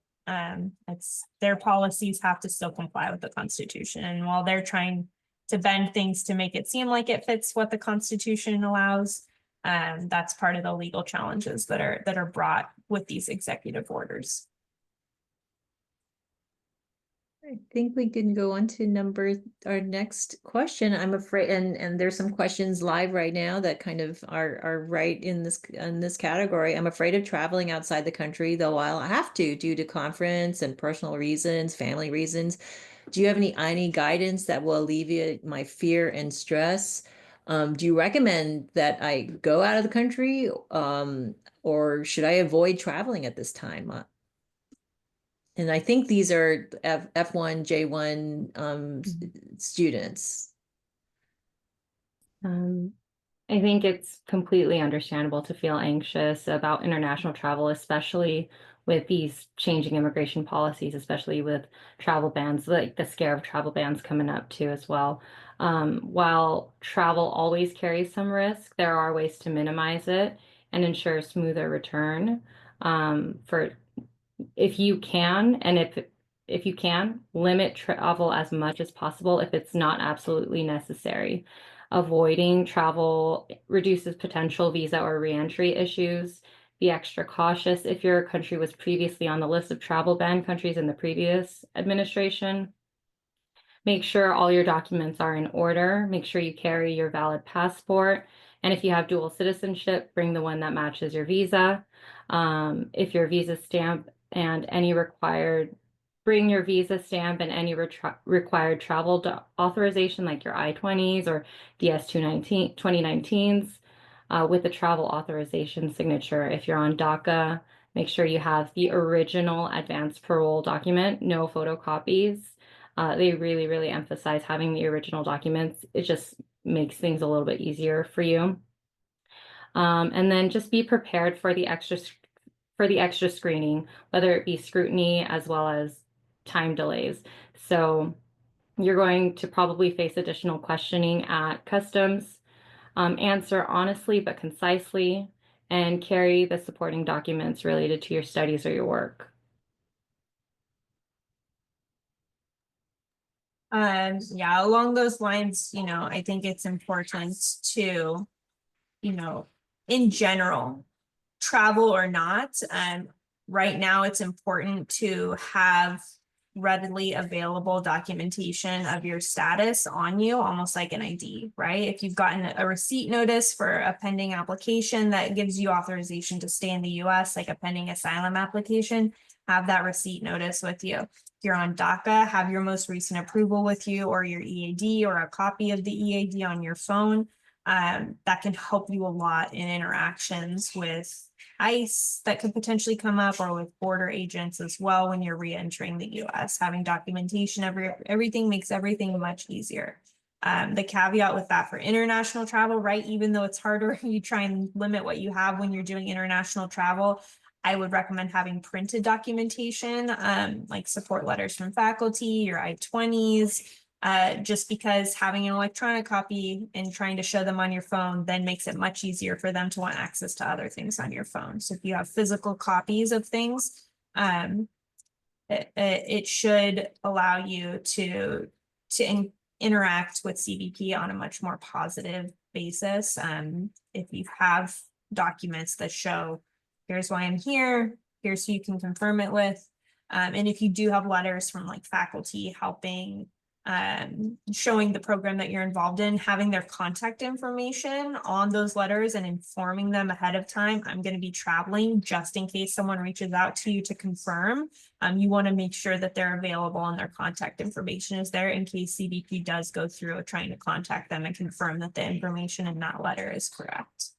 It's their policies have to still comply with the Constitution. And while they're trying to bend things to make it seem like it fits what the Constitution allows, that's part of the legal challenges that are brought with these executive orders. I think we can go on to our next question. I'm afraid, and there's some questions live right now that kind of are right in this category. I'm afraid of traveling outside the country, though I'll have to due to conference and personal reasons, family reasons. Do you have any guidance that will alleviate my fear and stress? Do you recommend that I go out of the country, or should I avoid traveling at this time? And I think these are F1, J1 students. I think it's completely understandable to feel anxious about international travel, especially with these changing immigration policies, especially with travel bans, like the scare of travel bans coming up too as well. While travel always carries some risk, there are ways to minimize it and ensure a smoother return. For if you can, and if you can, limit travel as much as possible if it's not absolutely necessary. Avoiding travel reduces potential visa or reentry issues. Be extra cautious if your country was previously on the list of travel ban countries in the previous administration. Make sure all your documents are in order. Make sure you carry your valid passport. And if you have dual citizenship, bring the one that matches your visa. If your visa stamp and any required, bring your visa stamp and any required travel authorization like your I-20s or DS-219, 2019s with a travel authorization signature. If you're on DACA, make sure you have the original advance parole document, no photocopies. They really, really emphasize having the original documents. It just makes things a little bit easier for you. And then just be prepared for the extra screening, whether it be scrutiny as well as time delays. So you're going to probably face additional questioning at customs. Answer honestly but concisely, and carry the supporting documents related to your studies or your work. Yeah, along those lines, I think it's important to, in general, travel or not, right now it's important to have readily available documentation of your status on you, almost like an ID, right? If you've gotten a receipt notice for a pending application that gives you authorization to stay in the US, like a pending asylum application, have that receipt notice with you. If you're on DACA, have your most recent approval with you, or your EAD, or a copy of the EAD on your phone. That can help you a lot in interactions with ICE that could potentially come up, or with border agents as well when you're re-entering the US. Having documentation, everything makes everything much easier. The caveat with that for international travel, right? Even though it's harder, you try and limit what you have when you're doing international travel. I would recommend having printed documentation, like support letters from faculty, your I-20s, just because having an electronic copy and trying to show them on your phone then makes it much easier for them to want access to other things on your phone. So if you have physical copies of things, it should allow you to interact with CBP on a much more positive basis. If you have documents that show, here's why I'm here, here's who you can confirm it with. And if you do have letters from like faculty helping, showing the program that you're involved in, having their contact information on those letters and informing them ahead of time, I'm going to be traveling, just in case someone reaches out to you to confirm. You want to make sure that they're available and their contact information is there in case CBP does go through trying to contact them and confirm that the information in that letter is correct.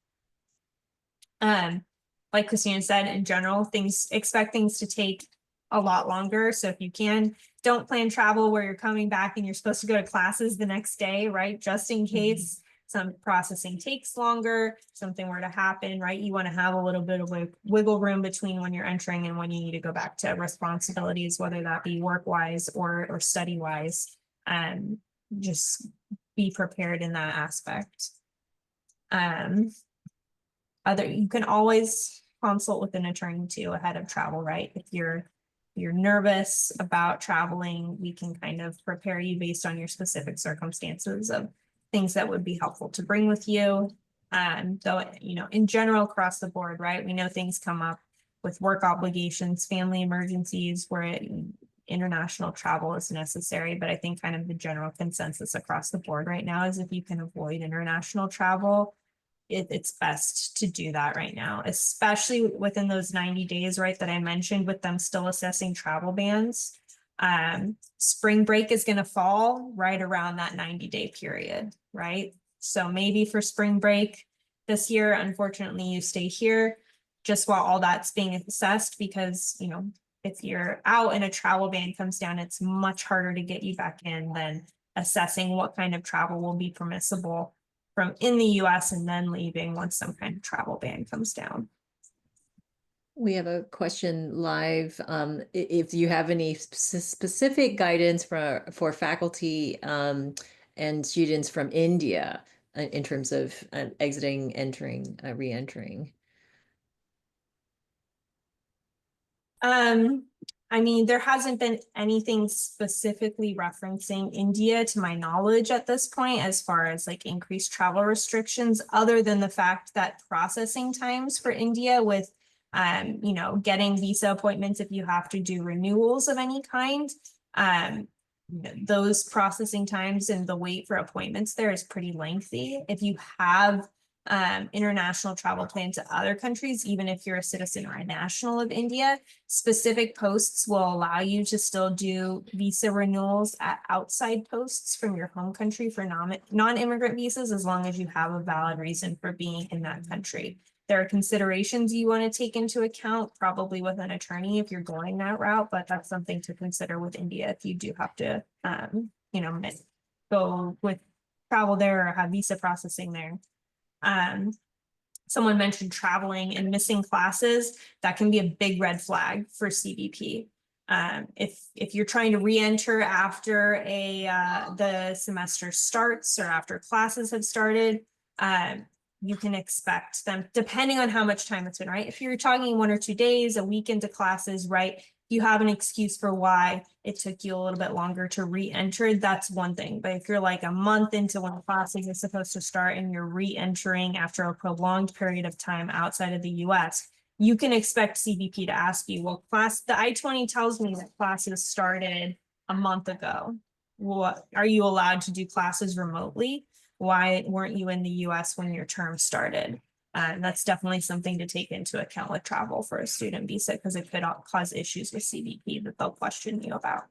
Like Kristina said, in general, expect things to take a lot longer. So if you can, don't plan travel where you're coming back and you're supposed to go to classes the next day, right? Just in case some processing takes longer, something were to happen, right? You want to have a little bit of wiggle room between when you're entering and when you need to go back to responsibilities, whether that be work-wise or study-wise. Just be prepared in that aspect. You can always consult with an attorney too ahead of travel, right? If you're nervous about traveling, we can kind of prepare you based on your specific circumstances of things that would be helpful to bring with you. Though, in general, across the board, right? We know things come up with work obligations, family emergencies, where international travel is necessary. But I think kind of the general consensus across the board right now is if you can avoid international travel, it's best to do that right now, especially within those 90 days, right, that I mentioned, with them still assessing travel bans. Spring break is going to fall right around that 90-day period, right? So maybe for spring break this year, unfortunately, you stay here just while all that's being assessed, because, if you're out and a travel ban comes down, it's much harder to get you back in than assessing what kind of travel will be permissible from in the US and then leaving once some kind of travel ban comes down. We have a question live. If you have any specific guidance for faculty and students from India in terms of exiting, entering, re-entering. I mean, there hasn't been anything specifically referencing India to my knowledge at this point, as far as like increased travel restrictions, other than the fact that processing times for India with, you know, getting visa appointments, if you have to do renewals of any kind, those processing times and the wait for appointments there is pretty lengthy. If you have international travel plan to other countries, even if you're a citizen or a national of India, specific posts will allow you to still do visa renewals at outside posts from your home country for non-immigrant visas, as long as you have a valid reason for being in that country. There are considerations you want to take into account, probably with an attorney if you're going that route, but that's something to consider with India if you do have to, you know, go with travel there or have visa processing there. Someone mentioned traveling and missing classes. That can be a big red flag for CBP. If you're trying to re-enter after the semester starts or after classes have started, you can expect them, depending on how much time it's been, right? If you're talking 1 or 2 days, a week into classes, right? You have an excuse for why it took you a little bit longer to re-enter, that's one thing. But if you're like a month into when classes is supposed to start and you're re-entering after a prolonged period of time outside of the US, you can expect CBP to ask you, well, the I-20 tells me that classes started a month ago. What are you allowed to do classes remotely? Why weren't you in the US when your term started? That's definitely something to take into account with travel for a student visa, because it could cause issues with CBP that they'll question you about.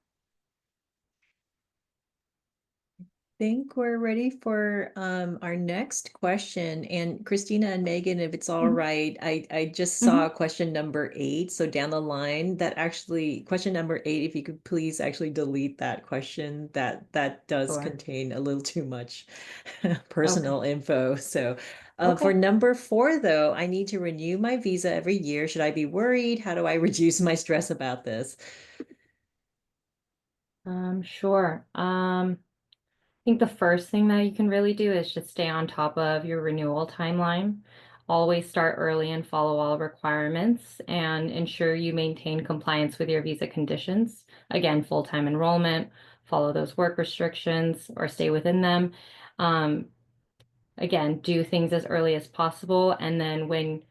I think we're ready for our next question. And Kristina and Megan, if it's all right, I just saw question number 8. So down the line, that actually question number 8, if you could please actually delete that question, that does contain a little too much personal info. So for number 4, though, I need to renew my visa every year. Should I be worried? How do I reduce my stress about this? Sure. I think the first thing that you can really do is just stay on top of your renewal timeline. Always start early and follow all requirements, and ensure you maintain compliance with your visa conditions. Again, full-time enrollment, follow those work restrictions or stay within them. Again, do things as early as possible. And then when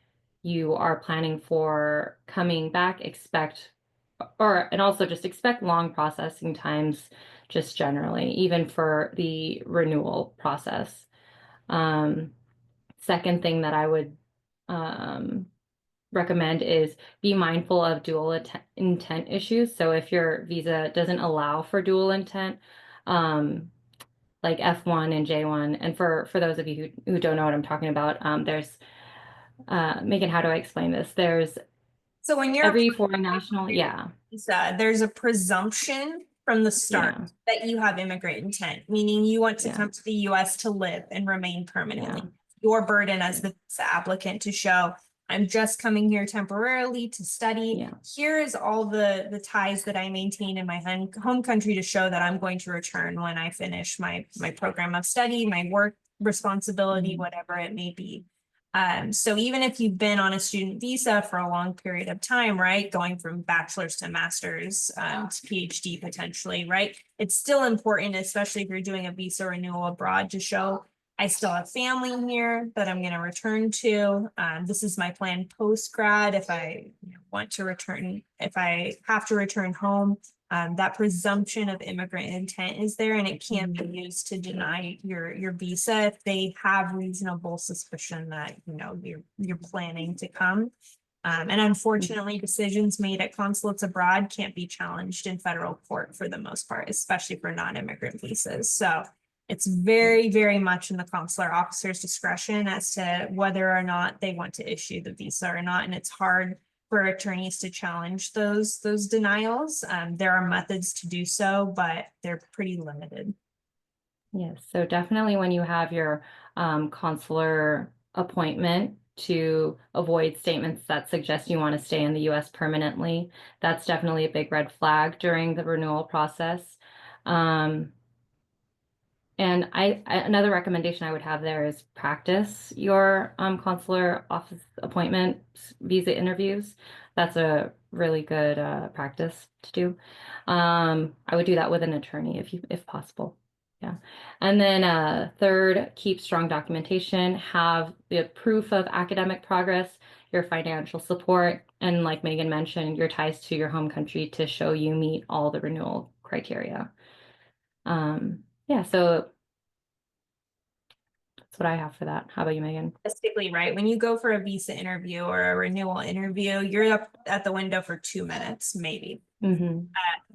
you are planning for coming back, and also just expect long processing times just generally, even for the renewal process. Second thing that I would recommend is be mindful of dual intent issues. So if your visa doesn't allow for dual intent, like F1 and J1, and for those of you who don't know what I'm talking about, there's, Megan, how do I explain this? So when you're every foreign national, there's a presumption from the start that you have immigrant intent, meaning you want to come to the US to live and remain permanently. Your burden as the visa applicant to show, I'm just coming here temporarily to study. Here is all the ties that I maintain in my home country to show that I'm going to return when I finish my program of study, my work responsibility, whatever it may be. So even if you've been on a student visa for a long period of time, right, going from bachelor's to master's to PhD potentially, right, it's still important, especially if you're doing a visa renewal abroad, to show I still have family here that I'm going to return to. This is my plan post-grad if I want to return, if I have to return home. That presumption of immigrant intent is there, and it can be used to deny your visa if they have reasonable suspicion that you're planning to come. And unfortunately, decisions made at consulates abroad can't be challenged in federal court for the most part, especially for non-immigrant visas. So it's very, very much in the consular officer's discretion as to whether or not they want to issue the visa or not. And it's hard for attorneys to challenge those denials. There are methods to do so, but they're pretty limited. Yes, so definitely when you have your consular appointment to avoid statements that suggest you want to stay in the US permanently, that's definitely a big red flag during the renewal process. And another recommendation I would have there is practice your consular office appointment visa interviews. That's a really good practice to do. I would do that with an attorney if possible. Yeah. And then third, keep strong documentation, have the proof of academic progress, your financial support, and like Megan mentioned, your ties to your home country to show you meet all the renewal criteria. Yeah, so that's what I have for that. How about you, Megan? Typically, right, when you go for a visa interview or a renewal interview, you're up at the window for 2 minutes, maybe.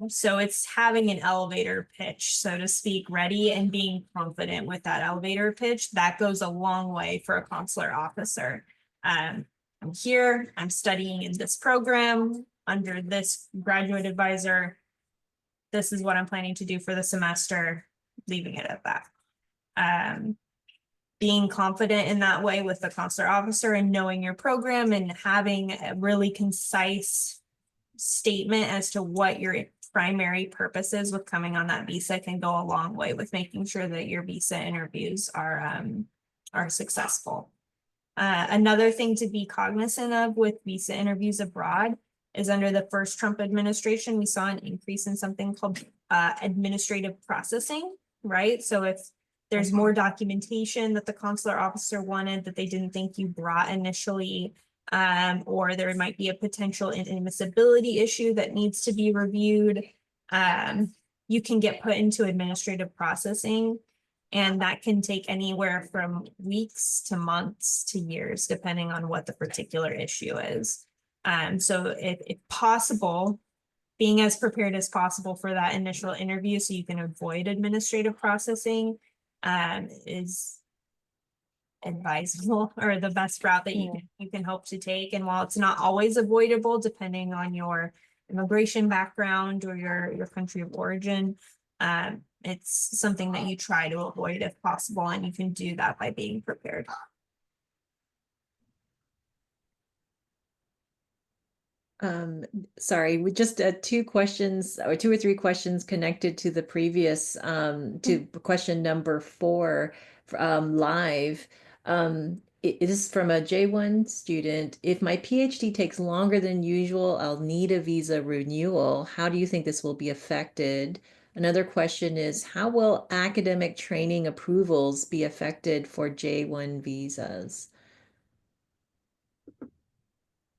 So it's having an elevator pitch, so to speak, ready and being confident with that elevator pitch. That goes a long way for a consular officer. I'm here, I'm studying in this program under this graduate advisor. This is what I'm planning to do for the semester, leaving it at that. Being confident in that way with the consular officer and knowing your program and having a really concise statement as to what your primary purpose is with coming on that visa can go a long way with making sure that your visa interviews are successful. Another thing to be cognizant of with visa interviews abroad is under the first Trump administration, we saw an increase in something called administrative processing, right? So if there's more documentation that the consular officer wanted that they didn't think you brought initially, or there might be a potential inadmissibility issue that needs to be reviewed, you can get put into administrative processing, and that can take anywhere from weeks to months to years, depending on what the particular issue is. So if possible, being as prepared as possible for that initial interview so you can avoid administrative processing is advisable or the best route that you can hope to take. And while it's not always avoidable, depending on your immigration background or your country of origin, it's something that you try to avoid if possible, and you can do that by being prepared. Sorry, with just two questions or two or three questions connected to the previous to question number 4 live. It is from a J1 student. If my PhD takes longer than usual, I'll need a visa renewal. How do you think this will be affected? Another question is, how will academic training approvals be affected for J1 visas?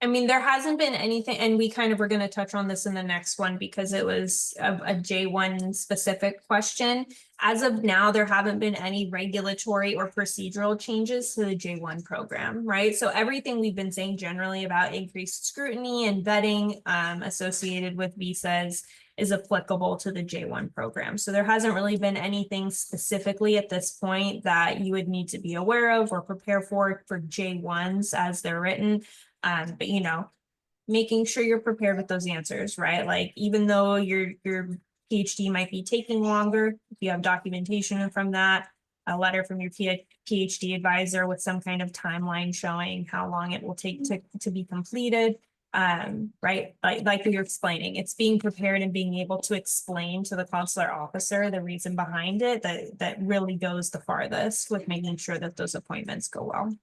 I mean, there hasn't been anything, and we kind of were going to touch on this in the next one because it was a J1 specific question. As of now, there haven't been any regulatory or procedural changes to the J1 program, right? So everything we've been saying generally about increased scrutiny and vetting associated with visas is applicable to the J1 program. So there hasn't really been anything specifically at this point that you would need to be aware of or prepare for J1s as they're written. But you know, making sure you're prepared with those answers, right? Like even though your PhD might be taking longer, if you have documentation from that, a letter from your PhD advisor with some kind of timeline showing how long it will take to be completed, right? Like you're explaining, it's being prepared and being able to explain to the consular officer the reason behind it that really goes the farthest with making sure that those appointments go well.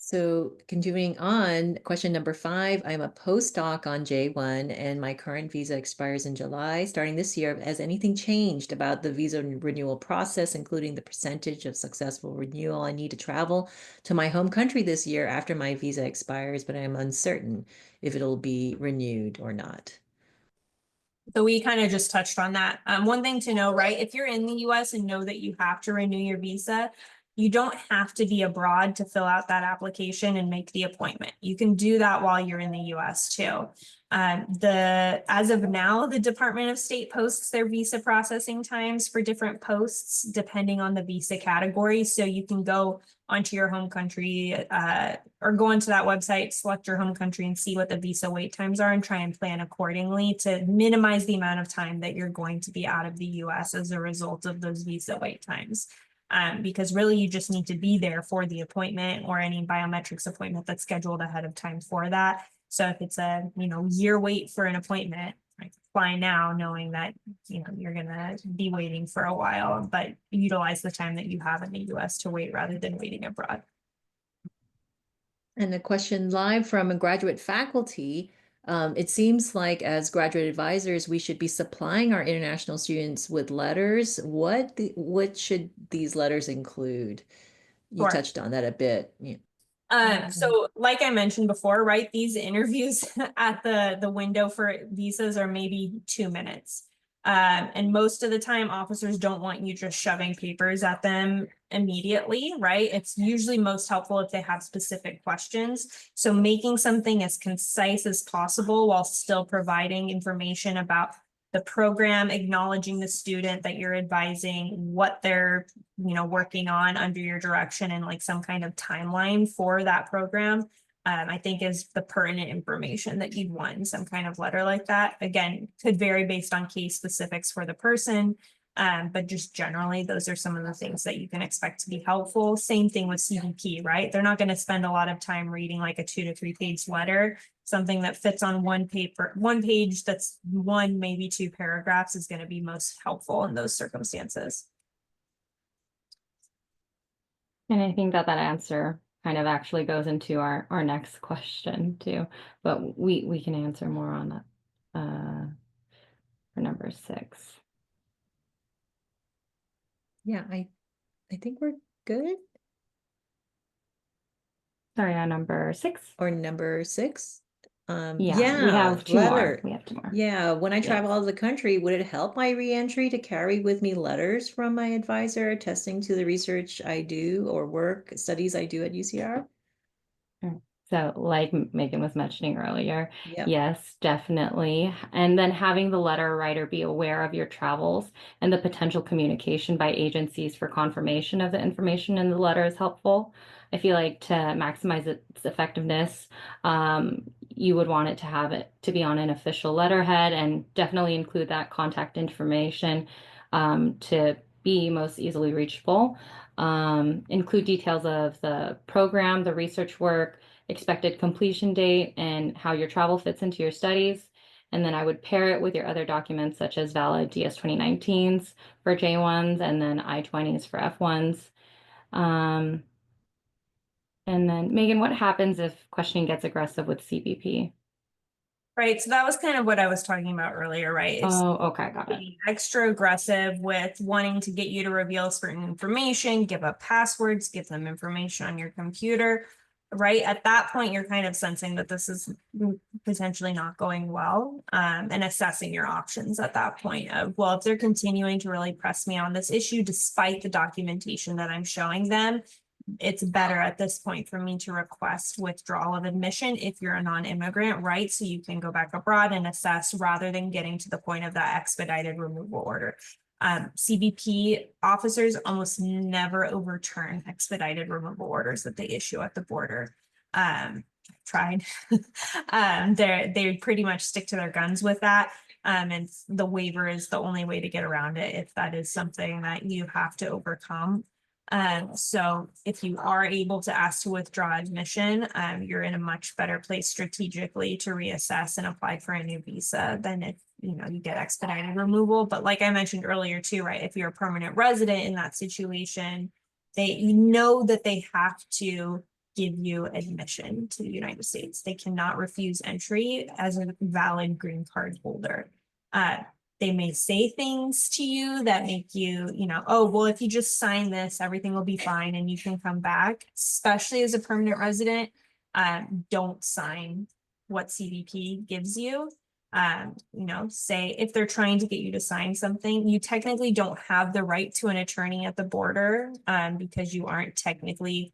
So continuing on, question number 5, I'm a postdoc on J1 and my current visa expires in July. Starting this year, has anything changed about the visa renewal process, including the percentage of successful renewal? I need to travel to my home country this year after my visa expires, but I'm uncertain if it'll be renewed or not. So we kind of just touched on that. One thing to know, right? If you're in the US and know that you have to renew your visa, You don't have to be abroad to fill out that application and make the appointment. You can do that while you're in the US too. As of now, the Department of State posts their visa processing times for different posts depending on the visa category. So you can go onto your home country or go onto that website, select your home country and see what the visa wait times are and try and plan accordingly to minimize the amount of time that you're going to be out of the US as a result of those visa wait times. Because really you just need to be there for the appointment or any biometrics appointment that's scheduled ahead of time for that. So if it's a, year wait for an appointment, like fly now knowing that, you're gonna be waiting for a while, but utilize the time that you have in the US to wait rather than waiting abroad. And a question live from a graduate faculty. It seems like as graduate advisors, we should be supplying our international students with letters. What should these letters include? You Sure. touched on that a bit. Yeah. So like I mentioned before, right, these interviews at the window for visas are maybe 2 minutes. And most of the time officers don't want you just shoving papers at them immediately, right? It's usually most helpful if they have specific questions. So making something as concise as possible while still providing information about the program, acknowledging the student that you're advising, what they're, working on under your direction and like some kind of timeline for that program, I think is the pertinent information that you'd want in some kind of letter like that. Again, could vary based on case specifics for the person, but just generally, those are some of the things that you can expect to be helpful. Same thing with CBP, right? They're not going to spend a lot of time reading like a 2 to 3 page letter. Something that fits on one page that's 1, maybe 2 paragraphs is going to be most helpful in those circumstances. And I think that answer kind of actually goes into our next question too, but we can answer more on that for number 6. Yeah, I think we're good. Sorry, on number 6 or number 6. Yeah, we have 2 more. We have 2 more. Yeah, when I travel out of the country, would it help my reentry to carry with me letters from my advisor attesting to the research I do or studies I do at UCR? So like Megan was mentioning earlier, Yep. yes, definitely. And then having the letter writer be aware of your travels and the potential communication by agencies for confirmation of the information in the letter is helpful. I feel like to maximize its effectiveness, you would want it to be on an official letterhead and definitely include that contact information to be most easily reachable. Include details of the program, the research work, expected completion date, and how your travel fits into your studies. And then I would pair it with your other documents such as valid DS 2019s for J1s and then I-20s for F1s. And then Megan, what happens if questioning gets aggressive with CBP? Right, so that was kind of what I was talking about earlier, right? Oh, okay, got it. Extra aggressive with wanting to get you to reveal certain information, give up passwords, give them information on your computer, right? At that point, you're kind of sensing that this is potentially not going well, and assessing your options at that point of, well, if they're continuing to really press me on this issue, despite the documentation that I'm showing them, it's better at this point for me to request withdrawal of admission if you're a non-immigrant, right? So you can go back abroad and assess rather than getting to the point of that expedited removal order. CBP officers almost never overturn expedited removal orders that they issue at the border. Tried. They pretty much stick to their guns with that. And the waiver is the only way to get around it if that is something that you have to overcome. So if you are able to ask to withdraw admission, you're in a much better place strategically to reassess and apply for a new visa than if you get expedited removal. But like I mentioned earlier too, right, if you're a permanent resident in that situation, that they have to give you admission to the United States. They cannot refuse entry as a valid green card holder. They may say things to you that make you, oh, well, if you just sign this, everything will be fine and you can come back, especially as a permanent resident. Don't sign what CBP gives you. You know, say if they're trying to get you to sign something, you technically don't have the right to an attorney at the border, because you aren't technically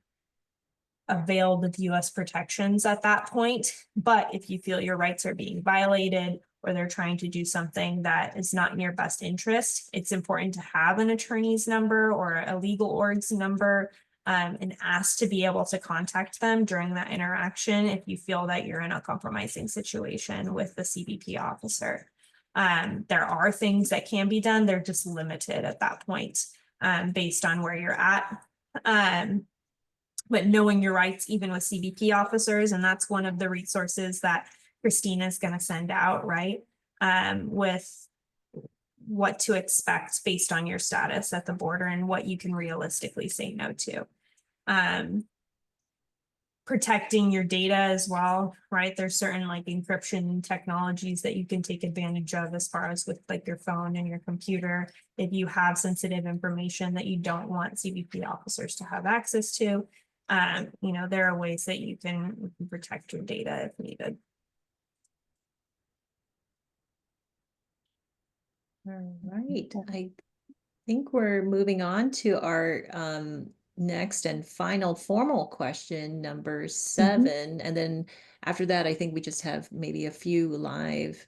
availed of US protections at that point. But if you feel your rights are being violated, or they're trying to do something that is not in your best interest, it's important to have an attorney's number or a legal org's number, and ask to be able to contact them during that interaction if you feel that you're in a compromising situation with the CBP officer. There are things that can be done, they're just limited at that point, based on where you're at. But knowing your rights, even with CBP officers, and that's one of the resources that Kristina is going to send out, right? With what to expect based on your status at the border and what you can realistically say no to. Protecting your data as well, right? There's certain like encryption technologies that you can take advantage of as far as with like your phone and your computer. If you have sensitive information that you don't want CBP officers to have access to, you know, there are ways that you can protect your data if needed. All right, I think we're moving on to our next and final formal question, number 7. And then after that, I think we just have maybe a few live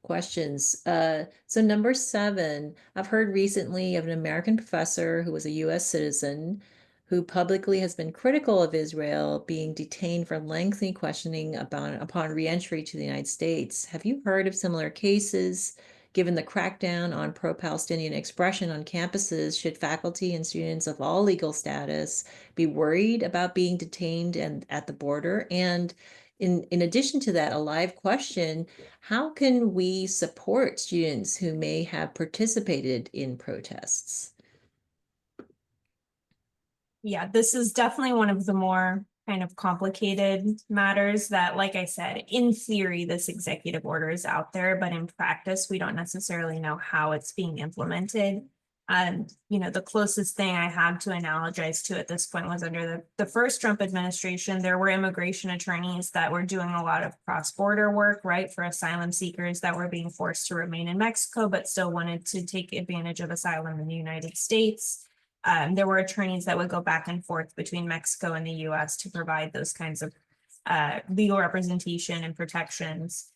questions. So number 7, I've heard recently of an American professor who was a US citizen who publicly has been critical of Israel being detained for lengthy questioning upon reentry to the United States. Have you heard of similar cases? Given the crackdown on pro-Palestinian expression on campuses, should faculty and students of all legal status be worried about being detained and at the border? And in addition to that, a live question, how can we support students who may have participated in protests? Yeah, this is definitely one of the more kind of complicated matters that, like I said, in theory, this executive order is out there, but in practice, we don't necessarily know how it's being implemented. You know, the closest thing I have to analogize to at this point was under the first Trump administration, there were immigration attorneys that were doing a lot of cross-border work, right, for asylum seekers that were being forced to remain in Mexico, but still wanted to take advantage of asylum in the United States. There were attorneys that would go back and forth between Mexico and the US to provide those kinds of legal representation and protections.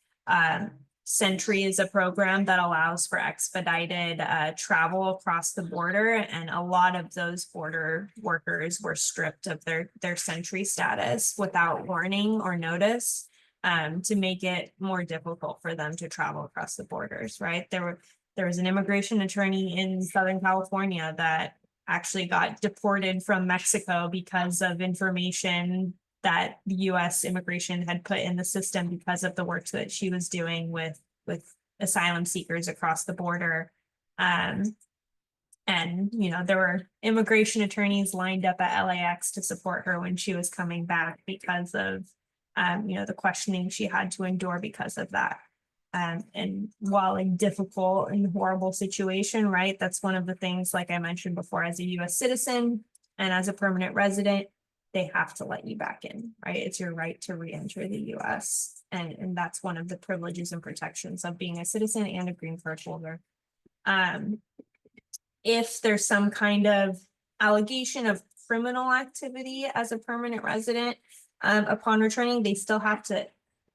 Sentry is a program that allows for expedited travel across the border, and a lot of those border workers were stripped of their Sentry status without warning or notice, to make it more difficult for them to travel across the borders, right? There was an immigration attorney in Southern California that actually got deported from Mexico because of information that the US immigration had put in the system because of the work that she was doing with asylum seekers across the border. And, you know, there were immigration attorneys lined up at LAX to support her when she was coming back because of, you know, the questioning she had to endure because of that. And while a difficult and horrible situation, right, that's one of the things, like I mentioned before, as a US citizen and as a permanent resident, they have to let you back in, right? It's your right to re-enter the US. And that's one of the privileges and protections of being a citizen and a green card holder. If there's some kind of allegation of criminal activity as a permanent resident, upon returning, they still have to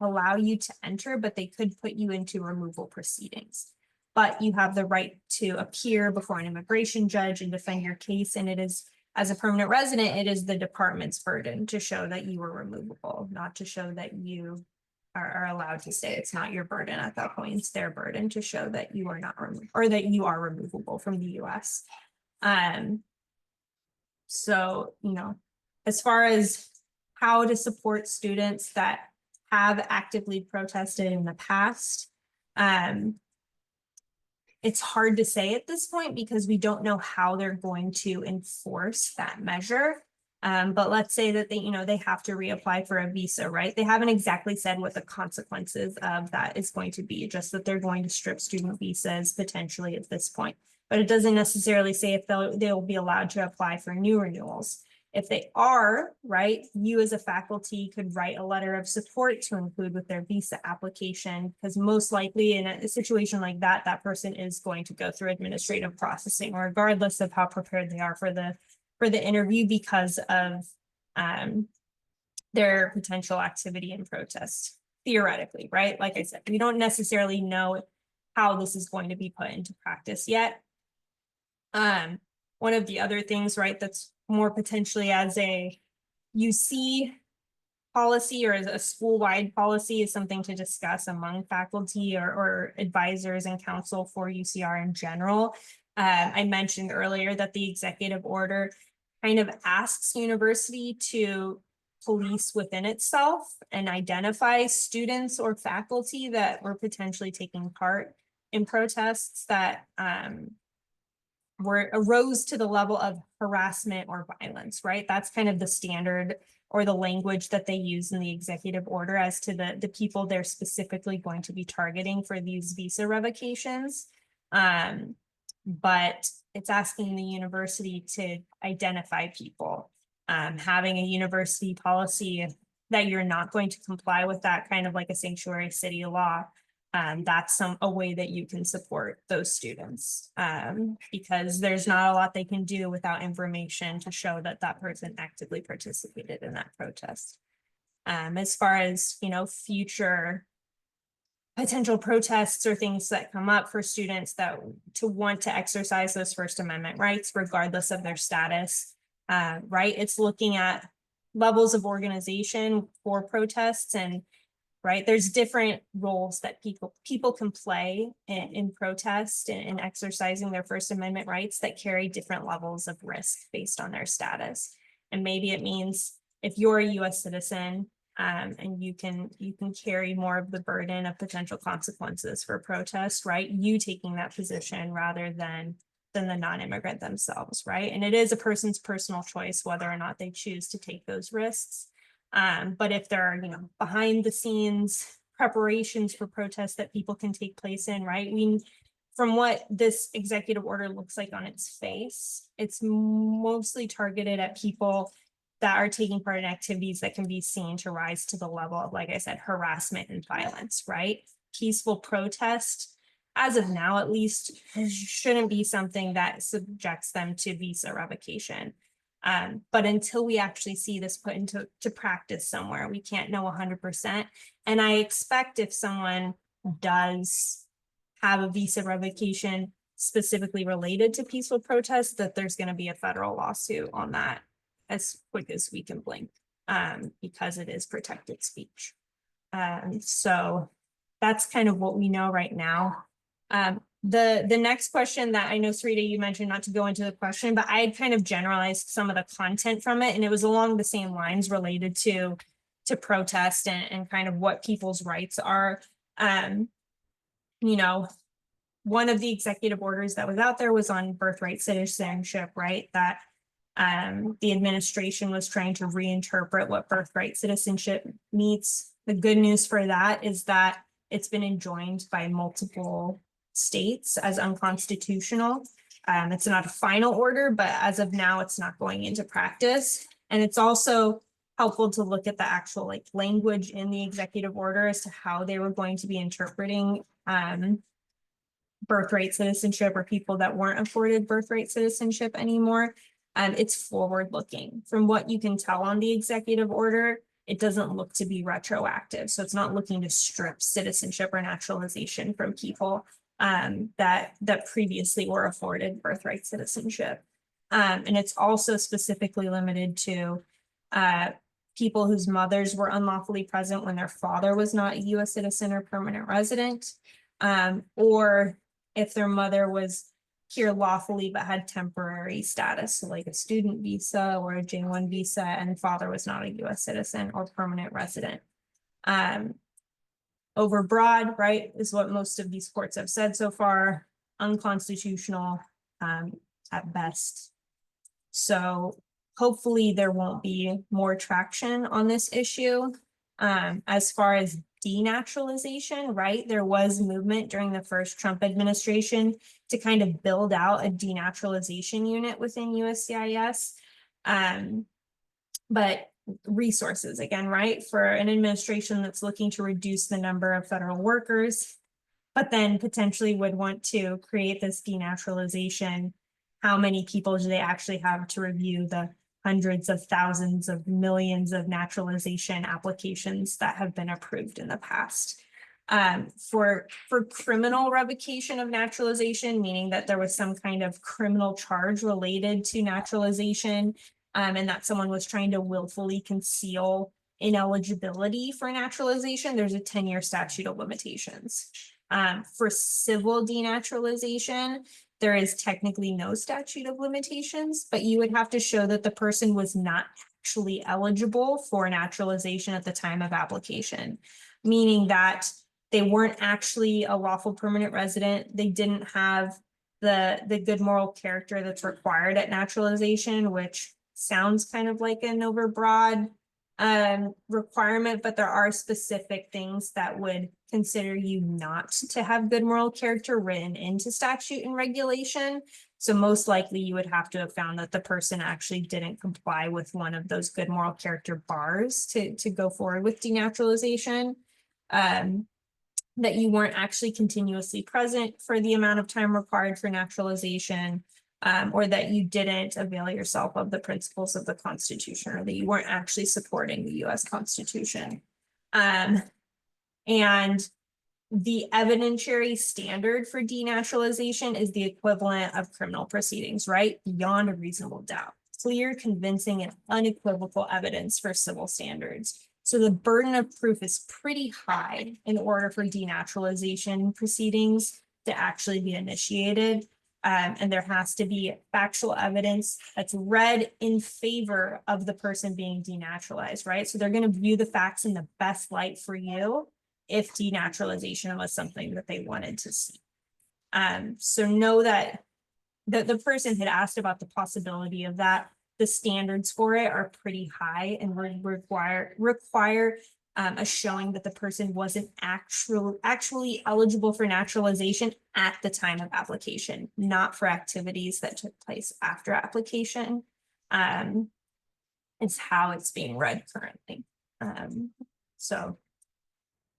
allow you to enter, but they could put you into removal proceedings. But you have the right to appear before an immigration judge and defend your case. And it is, as a permanent resident, it is the department's burden to show that you were removable, not to show that you are allowed to stay. It's not your burden at that point. It's their burden to show that you are not removed or that you are removable from the US. So, you know, as far as how to support students that have actively protested in the past, it's hard to say at this point because we don't know how they're going to enforce that measure. But let's say that they have to reapply for a visa, right? They haven't exactly said what the consequences of that is going to be, just that they're going to strip student visas potentially at this point. But it doesn't necessarily say if they'll be allowed to apply for new renewals. If they are, right, you as a faculty could write a letter of support to include with their visa application, because most likely in a situation like that, that person is going to go through administrative processing, regardless of how prepared they are for the interview, because of their potential activity and protest, theoretically, right? Like I said, we don't necessarily know how this is going to be put into practice yet. One of the other things, right, that's more potentially as a UC policy or as a school-wide policy is something to discuss among faculty or advisors and counsel for UCR in general. I mentioned earlier that the executive order kind of asks university to police within itself and identify students or faculty that were potentially taking part in protests that arose to the level of harassment or violence, right? That's kind of the standard or the language that they use in the executive order as to the people they're specifically going to be targeting for these visa revocations. But it's asking the university to identify people. Having a university policy that you're not going to comply with that, kind of like a sanctuary city law, that's a way that you can support those students, because there's not a lot they can do without information to show that that person actively participated in that protest. As far as, future potential protests or things that come up for students that to want to exercise those First Amendment rights, regardless of their status, right? It's looking at levels of organization for protests, and right, there's different roles that people can play in protest and exercising their First Amendment rights that carry different levels of risk based on their status. And maybe it means if you're a US citizen, and you can carry more of the burden of potential consequences for protest, right? You taking that position rather than the non-immigrant themselves, right? And it is a person's personal choice whether or not they choose to take those risks. But if there are, behind the scenes preparations for protests that people can take place in, right? From what this executive order looks like on its face, it's mostly targeted at people that are taking part in activities that can be seen to rise to the level of, like I said, harassment and violence, right? Peaceful protest, as of now at least, shouldn't be something that subjects them to visa revocation. But until we actually see this put into practice somewhere, we can't know 100%. And I expect if someone does have a visa revocation specifically related to peaceful protest, that there's going to be a federal lawsuit on that as quick as we can blink, because it is protected speech. So that's kind of what we know right now. The next question that I know, Sarita, you mentioned not to go into the question, but I had kind of generalized some of the content from it, and it was along the same lines related to protest and kind of what people's rights are. One of the executive orders that was out there was on birthright citizenship, right? That the administration was trying to reinterpret what birthright citizenship means. The good news for that is that it's been enjoined by multiple states as unconstitutional. It's not a final order, but as of now, it's not going into practice. And it's also helpful to look at the actual language in the executive order as to how they were going to be interpreting birthright citizenship or people that weren't afforded birthright citizenship anymore. It's forward-looking. From what you can tell on the executive order, it doesn't look to be retroactive. So it's not looking to strip citizenship or naturalization from people that previously were afforded birthright citizenship. And it's also specifically limited to people whose mothers were unlawfully present when their father was not a US citizen or permanent resident, or if their mother was here lawfully but had temporary status, so like a student visa or a J-1 visa, and father was not a US citizen or permanent resident. Overbroad, right, is what most of these courts have said so far, unconstitutional at best. So hopefully there won't be more traction on this issue. As far as denaturalization, right, there was movement during the first Trump administration to kind of build out a denaturalization unit within USCIS. but resources again, right? For an administration that's looking to reduce the number of federal workers, but then potentially would want to create this denaturalization. How many people do they actually have to review the hundreds of thousands of millions of naturalization applications that have been approved in the past? For criminal revocation of naturalization, meaning that there was some kind of criminal charge related to naturalization, and that someone was trying to willfully conceal ineligibility for naturalization, there's a 10-year statute of limitations. For civil denaturalization, there is technically no statute of limitations, but you would have to show that the person was not actually eligible for naturalization at the time of application, meaning that they weren't actually a lawful permanent resident. They didn't have the good moral character that's required at naturalization, which sounds kind of like an overbroad requirement, but there are specific things that would consider you not to have good moral character written into statute and regulation. So most likely you would have to have found that the person actually didn't comply with one of those good moral character bars to go forward with denaturalization. That you weren't actually continuously present for the amount of time required for naturalization, or that you didn't avail yourself of the principles of the Constitution, or that you weren't actually supporting the US Constitution. And the evidentiary standard for denaturalization is the equivalent of criminal proceedings, right? Beyond a reasonable doubt. Clear, convincing, and unequivocal evidence for civil standards. So the burden of proof is pretty high in order for denaturalization proceedings to actually be initiated. And there has to be factual evidence that's read in favor of the person being denaturalized, right? So they're going to view the facts in the best light for you if denaturalization was something that they wanted to see. So know that the person had asked about the possibility of that. The standards for it are pretty high and require a showing that the person wasn't actually eligible for naturalization at the time of application, not for activities that took place after application. It's how it's being read currently. So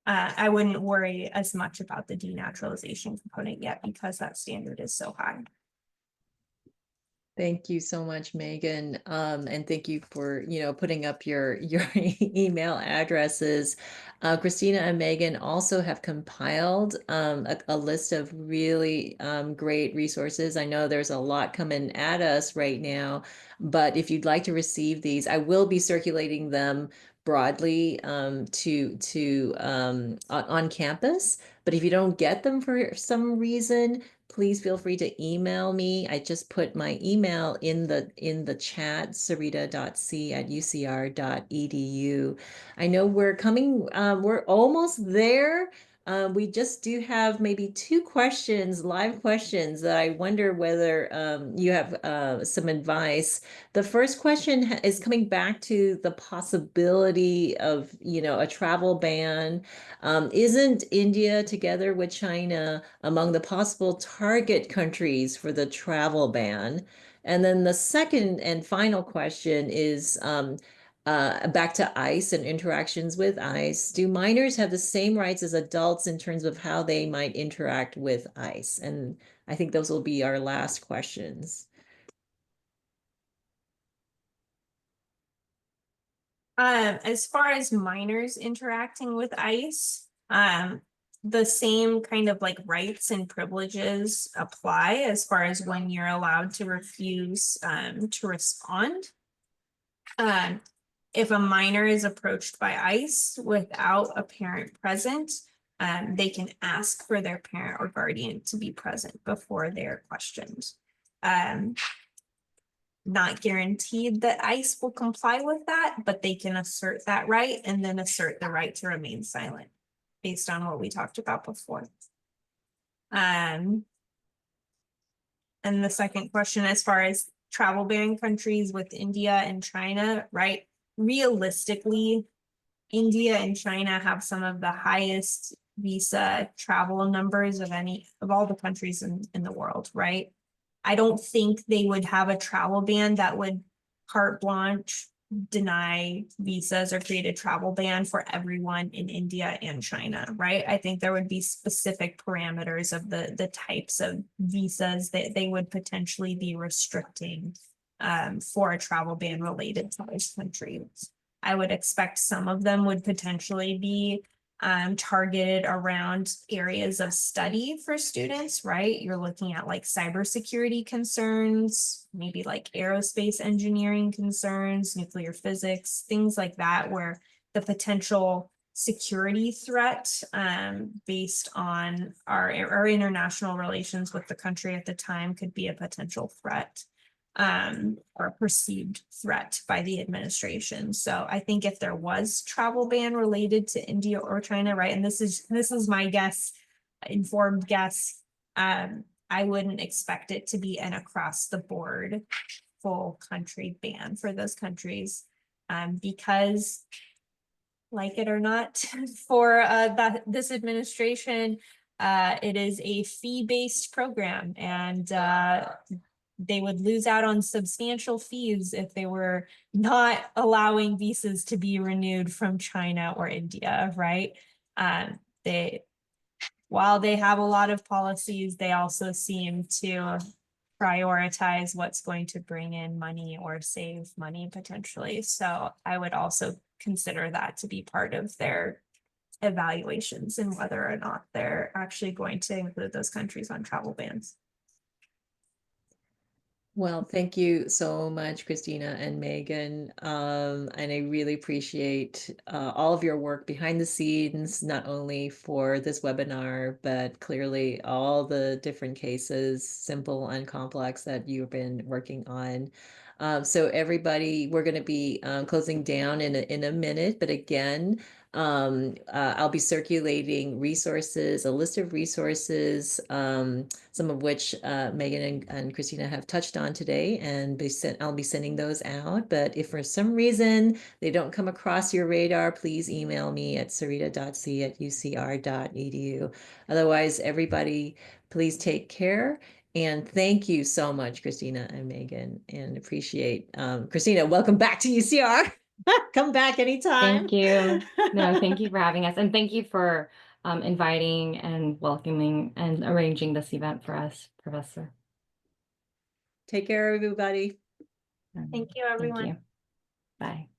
I wouldn't worry as much about the denaturalization component yet because that standard is so high. Thank you so much, Megan. And thank you for, putting up your email addresses. Kristina and Megan also have compiled a list of really great resources. I know there's a lot coming at us right now, but if you'd like to receive these, I will be circulating them broadly on campus. But if you don't get them for some reason, please feel free to email me. I just put my email in the chat, sarita.c@ucr.edu. I know we're almost there. We just do have maybe 2 live questions that I wonder whether you have some advice. The first question is coming back to the possibility of, a travel ban. Isn't India, together with China, among the possible target countries for the travel ban? And then the second and final question is back to ICE and interactions with ICE. Do minors have the same rights as adults in terms of how they might interact with ICE? And I think those will be our last questions. As far as minors interacting with ICE, the same kind of like rights and privileges apply as far as when you're allowed to refuse to respond. If a minor is approached by ICE without a parent present, they can ask for their parent or guardian to be present before they're questioned. Not guaranteed that ICE will comply with that, but they can assert that right and then assert the right to remain silent based on what we talked about before. And the second question, as far as travel ban countries with India and China, right? Realistically, India and China have some of the highest visa travel numbers of all the countries in the world, right? I don't think they would have a travel ban that would carte blanche deny visas or create a travel ban for everyone in India and China, right? I think there would be specific parameters of the types of visas that they would potentially be restricting for a travel ban related to those countries. I would expect some of them would potentially be targeted around areas of study for students, right? You're looking at like cybersecurity concerns, maybe like aerospace engineering concerns, nuclear physics, things like that, where the potential security threat based on our international relations with the country at the time could be a potential threat or a perceived threat by the administration. So I think if there was travel ban related to India or China, right, and this is my guess, informed guess, I wouldn't expect it to be an across the board full country ban for those countries, because like it or not, for this administration, it is a fee-based program, and they would lose out on substantial fees if they were not allowing visas to be renewed from China or India, right? While they have a lot of policies, they also seem to prioritize what's going to bring in money or save money potentially. So I would also consider that to be part of their evaluations and whether or not they're actually going to include those countries on travel bans. Well, thank you so much, Kristina and Megan. And I really appreciate all of your work behind the scenes, not only for this webinar, but clearly all the different cases, simple and complex, that you've been working on. So everybody, we're going to be closing down in a minute, but again, I'll be circulating resources, a list of resources, some of which Megan and Kristina have touched on today, and I'll be sending those out. But if for some reason they don't come across your radar, please email me at sarita.c@ucr.edu. Otherwise, everybody, please take care. And thank you so much, Kristina and Megan, and appreciate Kristina. Welcome back to UCR. Come back anytime. Thank you. No, thank you for having us. And thank you for inviting and welcoming and arranging this event for us, Professor. Take care, everybody. Thank you, everyone. Thank you. Bye.